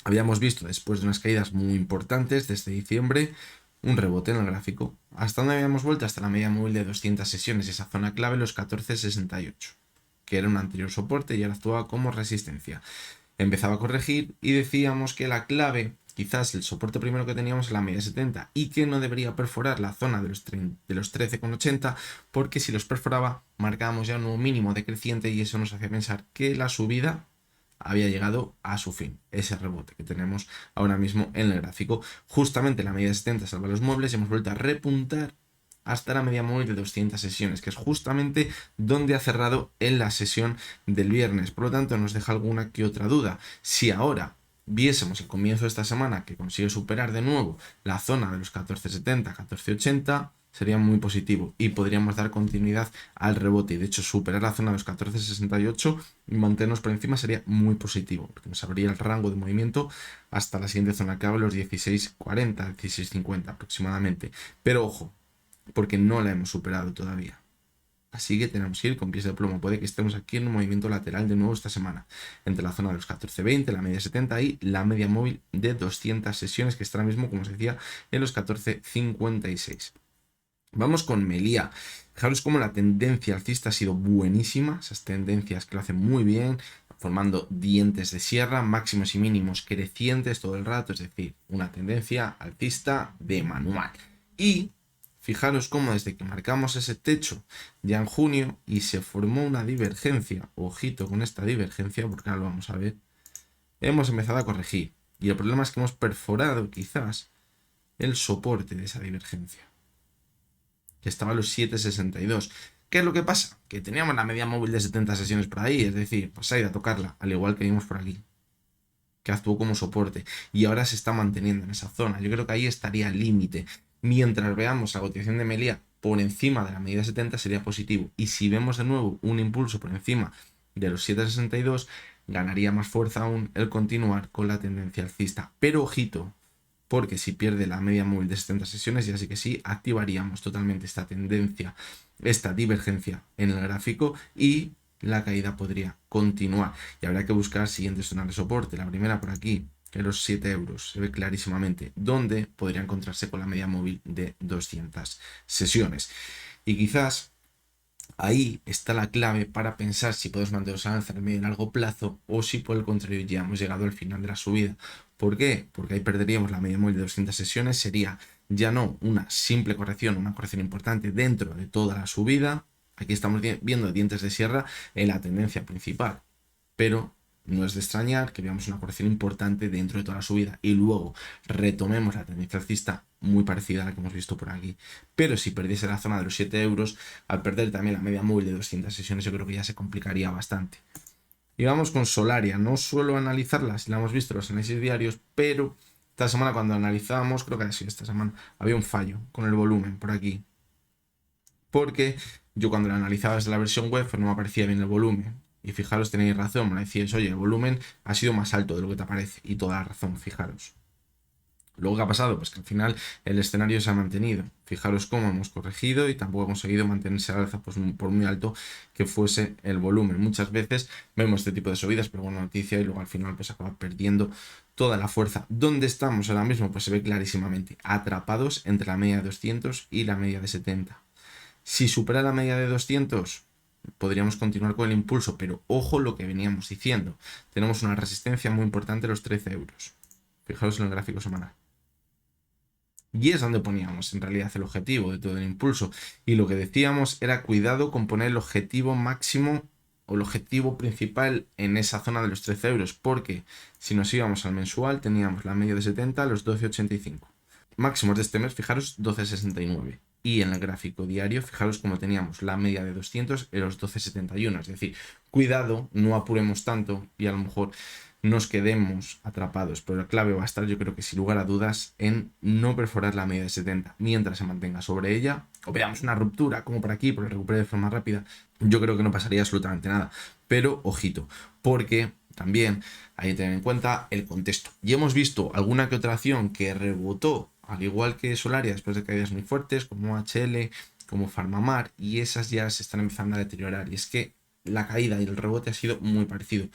habíamos visto después de unas caídas muy importantes desde diciembre, un rebote en el gráfico. ¿Hasta donde habíamos vuelto? Hasta la media móvil de 200 sesiones, esa zona clave, los 14.68, que era un anterior soporte y ahora actuaba como resistencia. Empezaba a corregir y decíamos que la clave, quizás el soporte primero que teníamos, es la media 70 y que no debería perforar la zona de los 13,80, porque si los perforaba marcábamos ya un nuevo mínimo decreciente y eso nos hacía pensar que la subida había llegado a su fin, ese rebote que tenemos ahora mismo en el gráfico. Justamente la media de 70 salva los muebles y hemos vuelto a repuntar hasta la media móvil de 200 sesiones, que es justamente donde ha cerrado en la sesión del viernes. Por lo tanto, nos deja alguna que otra duda. Si ahora viésemos el comienzo de esta semana que consigue superar de nuevo la zona de los 14.70, 14.80, sería muy positivo y podríamos dar continuidad al rebote y de hecho superar la zona de los 14.68 y mantenernos por encima sería muy positivo porque nos abriría el rango de movimiento hasta la siguiente zona clave, los 16.40, 16.50 aproximadamente. Pero ojo, porque no la hemos superado todavía. Así que tenemos que ir con pies de plomo. Puede que estemos aquí en un movimiento lateral de nuevo esta semana, entre la zona de los 14.20, la media 70 y la media móvil de 200 sesiones, que está ahora mismo, como os decía, en los 14.56. Vamos con Melia. Fijaros cómo la tendencia alcista ha sido buenísima, esas tendencias que lo hacen muy bien, formando dientes de sierra, máximos y mínimos crecientes todo el rato, es decir, una tendencia alcista de manual. Y fijaros cómo desde que marcamos ese techo ya en junio y se formó una divergencia, ojito con esta divergencia porque ahora lo vamos a ver, hemos empezado a corregir. Y el problema es que hemos perforado quizás el soporte de esa divergencia, que estaba a los 7.62. ¿Qué es lo que pasa? Que teníamos la media móvil de 70 sesiones por ahí, es decir, pues a ir a tocarla, al igual que vimos por aquí, que actuó como soporte y ahora se está manteniendo en esa zona. Yo creo que ahí estaría el límite. Mientras veamos la cotización de Melia por encima de la media 70 sería positivo, y si vemos de nuevo un impulso por encima de los 7.62 ganaría más fuerza aún el continuar con la tendencia alcista. Pero ojito, porque si pierde la media móvil de 70 sesiones, ya sí que sí, activaríamos totalmente esta tendencia, esta divergencia en el gráfico y la caída podría continuar. Y habrá que buscar siguientes zonas de soporte. La primera por aquí, en los 7 euros, se ve clarísimamente dónde podría encontrarse con la media móvil de 200 sesiones. Y quizás ahí está la clave para pensar si podemos mantenernos al alza en el medio y largo plazo o si por el contrario ya hemos llegado al final de la subida. ¿Por qué? Porque ahí perderíamos la media móvil de 200 sesiones, sería ya no una simple corrección, una corrección importante dentro de toda la subida. Aquí estamos viendo dientes de sierra en la tendencia principal, pero no es de extrañar que veamos una corrección importante dentro de toda la subida y luego retomemos la tendencia alcista muy parecida a la que hemos visto por aquí. Pero si perdiese la zona de los 7 euros, al perder también la media móvil de 200 sesiones, yo creo que ya se complicaría bastante. Y vamos con Solaria. No suelo analizarla, si la hemos visto en los análisis diarios, pero esta semana cuando analizábamos, creo que sí, esta semana había un fallo con el volumen por aquí. Porque yo cuando la analizaba desde la versión web pues no me aparecía bien el volumen. Y fijaros, tenéis razón, me decíais, oye, el volumen ha sido más alto de lo que te aparece. Y toda la razón, fijaros. Luego, ¿qué ha pasado? Pues que al final el escenario se ha mantenido. Fijaros cómo hemos corregido y tampoco ha conseguido mantenerse al alza pues, por muy alto que fuese el volumen. Muchas veces vemos este tipo de subidas, pero buena noticia, y luego al final pues acaba perdiendo toda la fuerza. ¿Dónde estamos ahora mismo? Pues se ve clarísimamente, atrapados entre la media de 200 y la media de 70. Si supera la media de 200, podríamos continuar con el impulso, pero ojo lo que veníamos diciendo. Tenemos una resistencia muy importante a los 13 euros. Fijaros en el gráfico semanal. Y es donde poníamos en realidad el objetivo de todo el impulso. Y lo que decíamos era cuidado con poner el objetivo máximo o el objetivo principal en esa zona de los 13 euros. Porque si nos íbamos al mensual teníamos la media de 70 a los 12,85. Máximos de este mes, fijaros, 12,69. Y en el gráfico diario, fijaros cómo teníamos la media de 200 en los 12,71. Es decir, cuidado, no apuremos tanto y a lo mejor nos quedemos atrapados. Pero la clave va a estar, yo creo que sin lugar a dudas, en no perforar la media de 70 mientras se mantenga sobre ella, o veamos una ruptura como por aquí, pero recupere de forma rápida. Yo creo que no pasaría absolutamente nada. Pero ojito, porque también hay que tener en cuenta el contexto. Y hemos visto alguna que otra acción que rebotó, al igual que Solaria, después de caídas muy fuertes, como HL, como Farmamar, y esas ya se están empezando a deteriorar. Y es que la caída y el rebote ha sido muy parecido.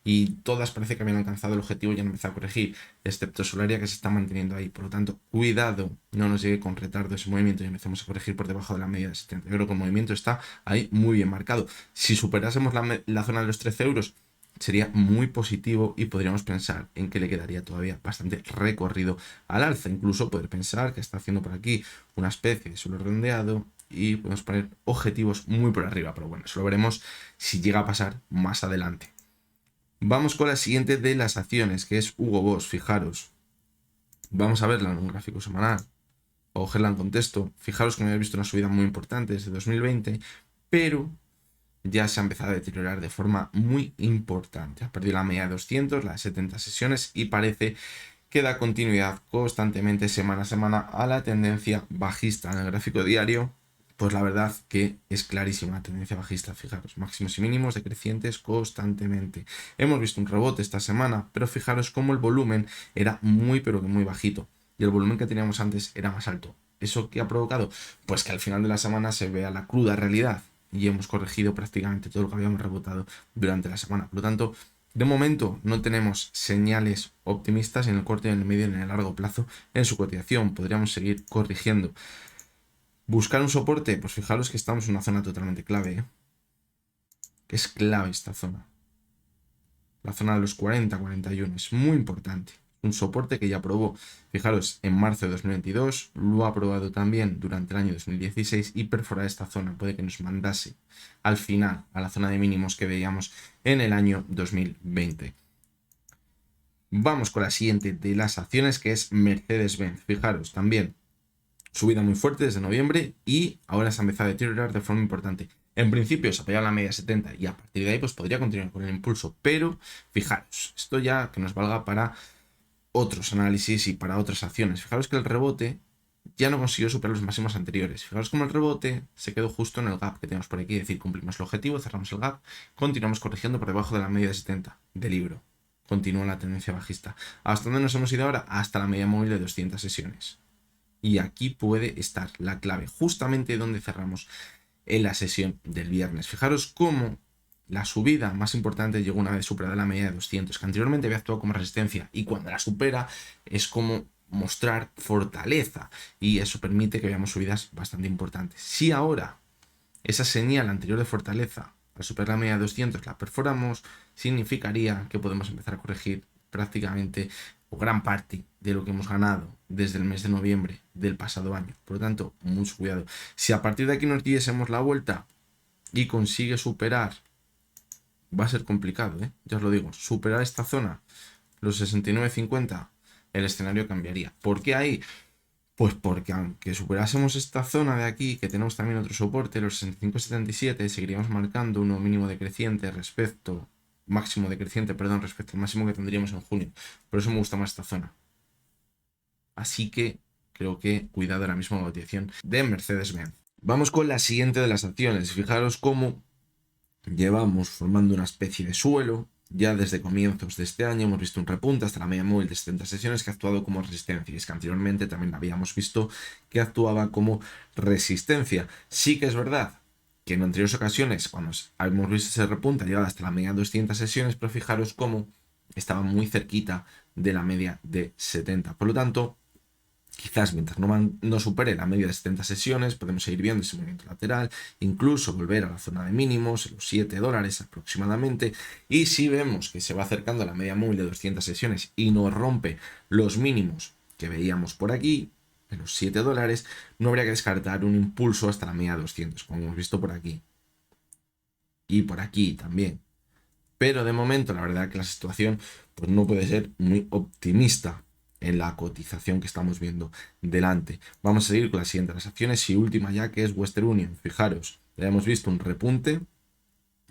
Y todas parece que habían alcanzado el objetivo y han empezado a corregir, excepto Solaria, que se está manteniendo ahí. Por lo tanto, cuidado, no nos llegue con retardo ese movimiento y empecemos a corregir por debajo de la media de 70. Yo creo que el movimiento está ahí muy bien marcado. Si superásemos la zona de los 13 euros, sería muy positivo y podríamos pensar en que le quedaría todavía bastante recorrido al alza. Incluso poder pensar que está haciendo por aquí una especie de suelo redondeado y podemos poner objetivos muy por arriba. Pero bueno, eso lo veremos si llega a pasar más adelante. Vamos con la siguiente de las acciones, que es Hugo Boss. Fijaros, vamos a verla en un gráfico semanal o cogerla en contexto. Fijaros que me habéis visto una subida muy importante desde 2020, pero ya se ha empezado a deteriorar de forma muy importante. Ha perdido la media de 200, la de 70 sesiones y parece que da continuidad constantemente semana a semana a la tendencia bajista en el gráfico diario. Pues la verdad que es clarísima la tendencia bajista, fijaros, máximos y mínimos decrecientes constantemente. Hemos visto un rebote esta semana, pero fijaros cómo el volumen era muy pero que muy bajito y el volumen que teníamos antes era más alto. ¿Eso qué ha provocado? Pues que al final de la semana se vea la cruda realidad y hemos corregido prácticamente todo lo que habíamos rebotado durante la semana. Por lo tanto, de momento no tenemos señales optimistas en el corto, en el medio y en el largo plazo en su cotización. Podríamos seguir corrigiendo. Buscar un soporte, pues fijaros que estamos en una zona totalmente clave, ¿eh? Es clave esta zona. La zona de los 40-41 es muy importante. Un soporte que ya probó, fijaros, en marzo de 2022, lo ha probado también durante el año 2016 y perforar esta zona puede que nos mandase al final a la zona de mínimos que veíamos en el año 2020. Vamos con la siguiente de las acciones, que es Mercedes-Benz. Fijaros, también subida muy fuerte desde noviembre y ahora se ha empezado a deteriorar de forma importante. En principio se apoyaba la media 70 y a partir de ahí pues podría continuar con el impulso, pero fijaros, esto ya que nos valga para otros análisis y para otras acciones. Fijaros que el rebote ya no consiguió superar los máximos anteriores. Fijaros cómo el rebote se quedó justo en el gap que tenemos por aquí, es decir, cumplimos el objetivo, cerramos el gap, continuamos corrigiendo por debajo de la media de 70 del libro. Continúa la tendencia bajista. ¿Hasta dónde nos hemos ido ahora? Hasta la media móvil de 200 sesiones. Y aquí puede estar la clave, justamente donde cerramos en la sesión del viernes. Fijaros cómo la subida más importante llegó una vez superada la media de 200, que anteriormente había actuado como resistencia, y cuando la supera es como mostrar fortaleza, y eso permite que veamos subidas bastante importantes. Si ahora esa señal anterior de fortaleza, al superar la media de 200, la perforamos, significaría que podemos empezar a corregir prácticamente o gran parte de lo que hemos ganado desde el mes de noviembre del pasado año. Por lo tanto, mucho cuidado. Si a partir de aquí nos diésemos la vuelta y consigue superar, va a ser complicado, ya os lo digo, superar esta zona, los 69.50, el escenario cambiaría. ¿Por qué ahí? Pues porque aunque superásemos esta zona de aquí, que tenemos también otro soporte, los 65.77, seguiríamos marcando un nuevo mínimo decreciente respecto respecto al máximo que tendríamos en junio. Por eso me gusta más esta zona. Así que creo que cuidado ahora mismo con la cotización de Mercedes-Benz. Vamos con la siguiente de las acciones. Fijaros cómo llevamos formando una especie de suelo. Ya desde comienzos de este año hemos visto un repunte hasta la media móvil de 70 sesiones que ha actuado como resistencia. Y es que anteriormente también la habíamos visto que actuaba como resistencia. Sí que es verdad que en anteriores ocasiones, cuando hemos visto ese repunte, ha llegado hasta la media de 200 sesiones, pero fijaros cómo estaba muy cerquita de la media de 70. Por lo tanto, quizás mientras no supere la media de 70 sesiones, podemos seguir viendo ese movimiento lateral, incluso volver a la zona de mínimos, los $7 aproximadamente, y si vemos que se va acercando a la media móvil de 200 sesiones y no rompe los mínimos que veíamos por aquí, de los $7, no habría que descartar un impulso hasta la media de 200, como hemos visto por aquí. Y por aquí también. Pero de momento, la verdad que la situación pues, no puede ser muy optimista en la cotización que estamos viendo delante. Vamos a seguir con la siguiente de las acciones y última ya, que es Western Union. Fijaros, ya hemos visto un repunte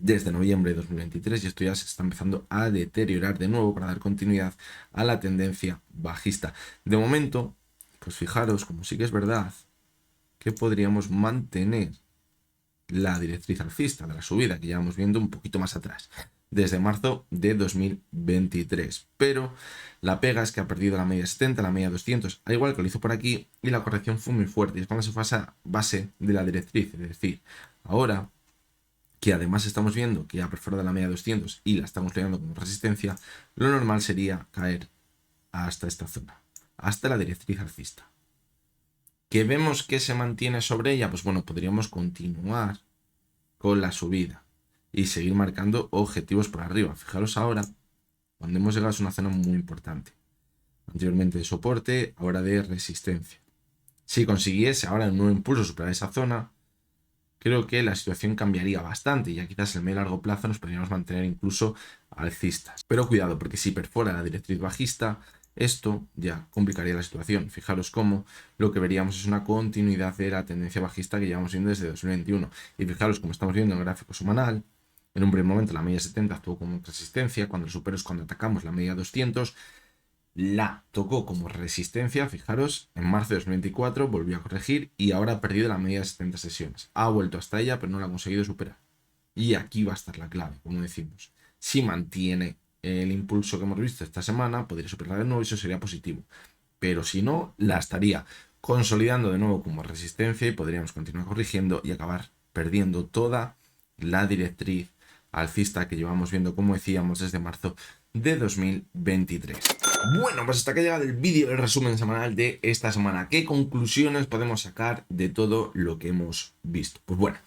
desde noviembre de 2023 y esto ya se está empezando a deteriorar de nuevo para dar continuidad a la tendencia bajista. De momento, pues fijaros, como sí que es verdad que podríamos mantener la directriz alcista de la subida que llevamos viendo un poquito más atrás, desde marzo de 2023. Pero la pega es que ha perdido la media 70, la media 200, al igual que lo hizo por aquí, y la corrección fue muy fuerte. Y es cuando se fue a esa base de la directriz. Es decir, ahora que además estamos viendo que ha perforado la media 200 y la estamos pegando como resistencia, lo normal sería caer hasta esta zona, hasta la directriz alcista. ¿Que vemos que se mantiene sobre ella? Pues bueno, podríamos continuar con la subida y seguir marcando objetivos por arriba. Fijaros ahora, cuando hemos llegado a una zona muy importante. Anteriormente de soporte, ahora de resistencia. Si consiguiese ahora un nuevo impulso superar esa zona, creo que la situación cambiaría bastante y ya quizás en medio y largo plazo nos podríamos mantener incluso alcistas. Pero cuidado, porque si perfora la directriz bajista, esto ya complicaría la situación. Fijaros cómo lo que veríamos es una continuidad de la tendencia bajista que llevamos viendo desde 2021. Y fijaros como estamos viendo en el gráfico semanal, en un primer momento la media 70 actuó como resistencia, cuando lo superó es cuando atacamos la media 200, la tocó como resistencia, fijaros, en marzo de 2024 volvió a corregir y ahora ha perdido la media de 70 sesiones. Ha vuelto hasta ella, pero no la ha conseguido superar. Y aquí va a estar la clave, como decimos. Si mantiene el impulso que hemos visto esta semana, podría superarla de nuevo y eso sería positivo. Pero si no, la estaría consolidando de nuevo como resistencia y podríamos continuar corrigiendo y acabar perdiendo toda la directriz alcista que llevamos viendo, como decíamos, desde marzo de 2023. Bueno, pues hasta que ha llegado el vídeo, el resumen semanal de esta semana. ¿Qué conclusiones podemos sacar de todo lo que hemos visto? Pues bueno,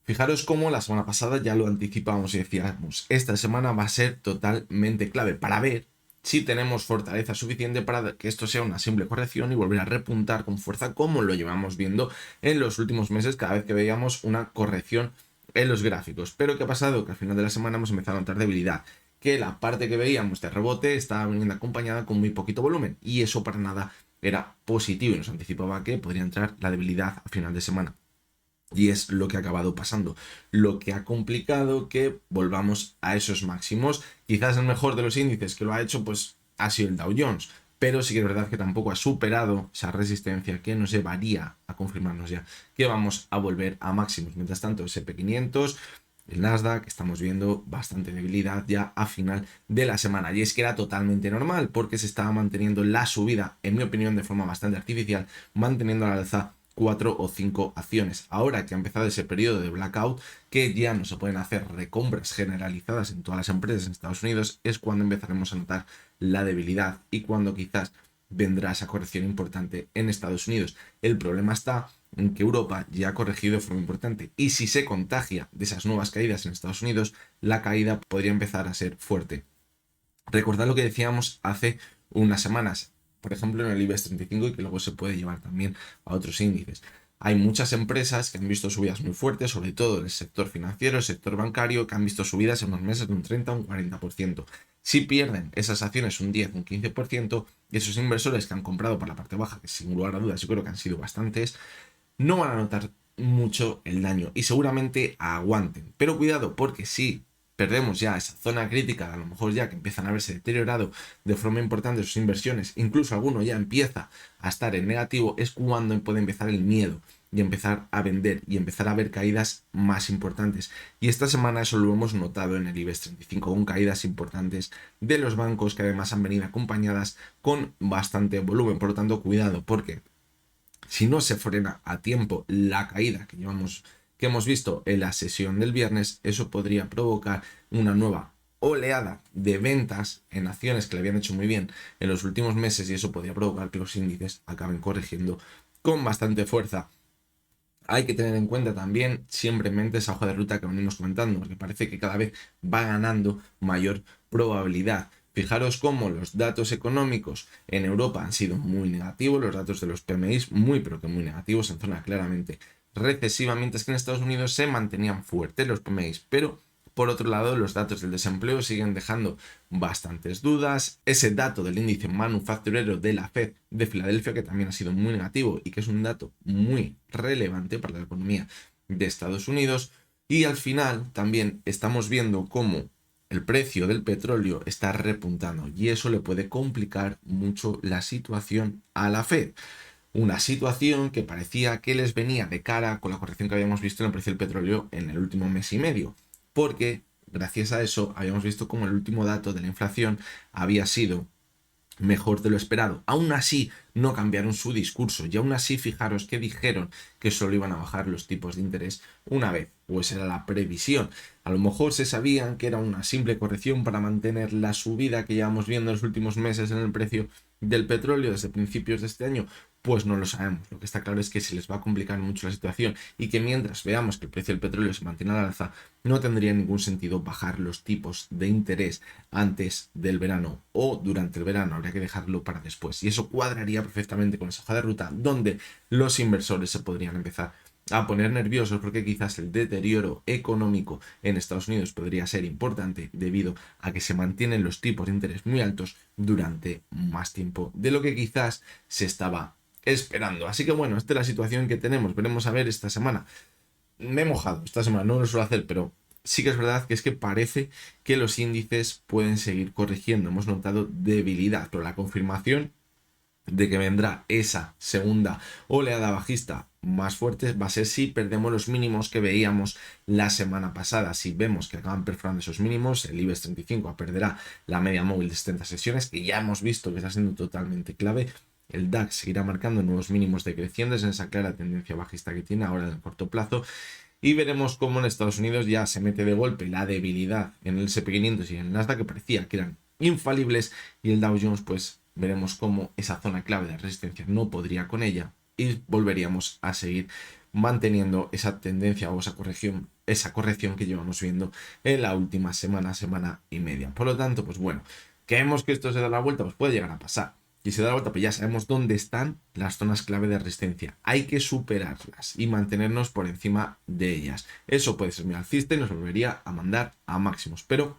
fijaros cómo la semana pasada ya lo anticipábamos y decíamos, esta semana va a ser totalmente clave para ver si tenemos fortaleza suficiente para que esto sea una simple corrección y volver a repuntar con fuerza como lo llevamos viendo en los últimos meses cada vez que veíamos una corrección en los gráficos. Pero ¿qué ha pasado? Que al final de la semana hemos empezado a notar debilidad, que la parte que veíamos de rebote estaba viniendo acompañada con muy poquito volumen y eso para nada era positivo y nos anticipaba que podría entrar la debilidad a final de semana. Y es lo que ha acabado pasando, lo que ha complicado que volvamos a esos máximos. Quizás el mejor de los índices que lo ha hecho pues ha sido el Dow Jones, pero sí que es verdad que tampoco ha superado esa resistencia que nos llevaría a confirmarnos ya que vamos a volver a máximos. Mientras tanto, el S&P 500, el Nasdaq, estamos viendo bastante debilidad ya a final de la semana. Y es que era totalmente normal porque se estaba manteniendo la subida, en mi opinión, de forma bastante artificial, manteniendo la alza 4 o 5 acciones. Ahora que ha empezado ese periodo de blackout, que ya no se pueden hacer recompras generalizadas en todas las empresas en Estados Unidos, es cuando empezaremos a notar la debilidad y cuando quizás vendrá esa corrección importante en Estados Unidos. El problema está en que Europa ya ha corregido de forma importante y si se contagia de esas nuevas caídas en Estados Unidos, la caída podría empezar a ser fuerte. Recordad lo que decíamos hace unas semanas, por ejemplo en el IBEX 35 y que luego se puede llevar también a otros índices. Hay muchas empresas que han visto subidas muy fuertes, sobre todo en el sector financiero, el sector bancario, que han visto subidas en unos meses de un 30 o un 40%. Si pierden esas acciones un 10 o un 15%, y esos inversores que han comprado por la parte baja, que sin lugar a dudas yo creo que han sido bastantes, no van a notar mucho el daño y seguramente aguanten. Pero cuidado, porque si perdemos ya esa zona crítica, a lo mejor ya que empiezan a verse deteriorado de forma importante sus inversiones, incluso alguno ya empieza a estar en negativo, es cuando puede empezar el miedo y empezar a vender y empezar a ver caídas más importantes. Y esta semana eso lo hemos notado en el IBEX 35 con caídas importantes de los bancos que además han venido acompañadas con bastante volumen. Por lo tanto, cuidado, porque si no se frena a tiempo la caída que hemos visto en la sesión del viernes, eso podría provocar una nueva oleada de ventas en acciones que le habían hecho muy bien en los últimos meses y eso podría provocar que los índices acaben corrigiendo con bastante fuerza. Hay que tener en cuenta también siempre en mente esa hoja de ruta que venimos comentando, porque parece que cada vez va ganando mayor probabilidad. Fijaros cómo los datos económicos en Europa han sido muy negativos, los datos de los PMI muy pero que muy negativos, en zona claramente recesiva, mientras que en Estados Unidos se mantenían fuertes los PMI, pero por otro lado los datos del desempleo siguen dejando bastantes dudas. Ese dato del índice manufacturero de la Fed de Filadelfia, que también ha sido muy negativo y que es un dato muy relevante para la economía de Estados Unidos, Y al final también estamos viendo cómo el precio del petróleo está repuntando y eso le puede complicar mucho la situación a la Fed. Una situación que parecía que les venía de cara con la corrección que habíamos visto en el precio del petróleo en el último mes y medio. Porque gracias a eso habíamos visto como el último dato de la inflación había sido mejor de lo esperado. Aún así, no cambiaron su discurso y aún así, fijaros que dijeron que solo iban a bajar los tipos de interés una vez, o esa era la previsión. A lo mejor se sabían que era una simple corrección para mantener la subida que llevamos viendo en los últimos meses en el precio del petróleo desde principios de este año. Pues no lo sabemos. Lo que está claro es que se les va a complicar mucho la situación y que mientras veamos que el precio del petróleo se mantiene al alza, no tendría ningún sentido bajar los tipos de interés antes del verano o durante el verano. Habría que dejarlo para después. Y eso cuadraría perfectamente con esa hoja de ruta donde los inversores se podrían empezar a poner nerviosos porque quizás el deterioro económico en Estados Unidos podría ser importante debido a que se mantienen los tipos de interés muy altos durante más tiempo de lo que quizás se estaba esperando. Así que bueno, esta es la situación que tenemos. Veremos a ver esta semana. Me he mojado esta semana, no lo suelo hacer, pero sí que es verdad que parece que los índices pueden seguir corrigiendo. Hemos notado debilidad, pero la confirmación de que vendrá esa segunda oleada bajista más fuerte va a ser si perdemos los mínimos que veíamos la semana pasada. Si vemos que acaban perforando esos mínimos, el IBEX 35 perderá la media móvil de 70 sesiones, que ya hemos visto que está siendo totalmente clave. El DAX seguirá marcando nuevos mínimos decrecientes en esa clara tendencia bajista que tiene ahora en el corto plazo. Y veremos cómo en Estados Unidos ya se mete de golpe la debilidad en el SP500 y en el Nasdaq, que parecía que eran infalibles, y el Dow Jones, pues veremos cómo esa zona clave de resistencia no podría con ella y volveríamos a seguir manteniendo esa tendencia o esa corrección que llevamos viendo en la última semana, semana y media. Por lo tanto, pues bueno, creemos que esto se da la vuelta, pues puede llegar a pasar. Y se da la vuelta, pues ya sabemos dónde están las zonas clave de resistencia. Hay que superarlas y mantenernos por encima de ellas. Eso puede ser muy alcista y nos volvería a mandar a máximos. Pero,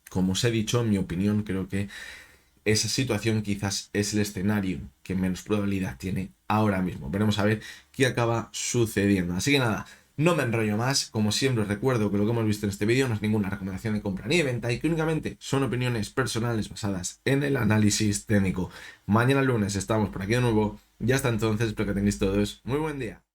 como os he dicho, en mi opinión, creo que esa situación quizás es el escenario que menos probabilidad tiene ahora mismo. Veremos a ver qué acaba sucediendo. Así que nada, no me enrollo más. Como siempre os recuerdo que lo que hemos visto en este vídeo no es ninguna recomendación de compra ni de venta y que únicamente son opiniones personales basadas en el análisis técnico. Mañana lunes estamos por aquí de nuevo y hasta entonces espero que tengáis todos muy buen día.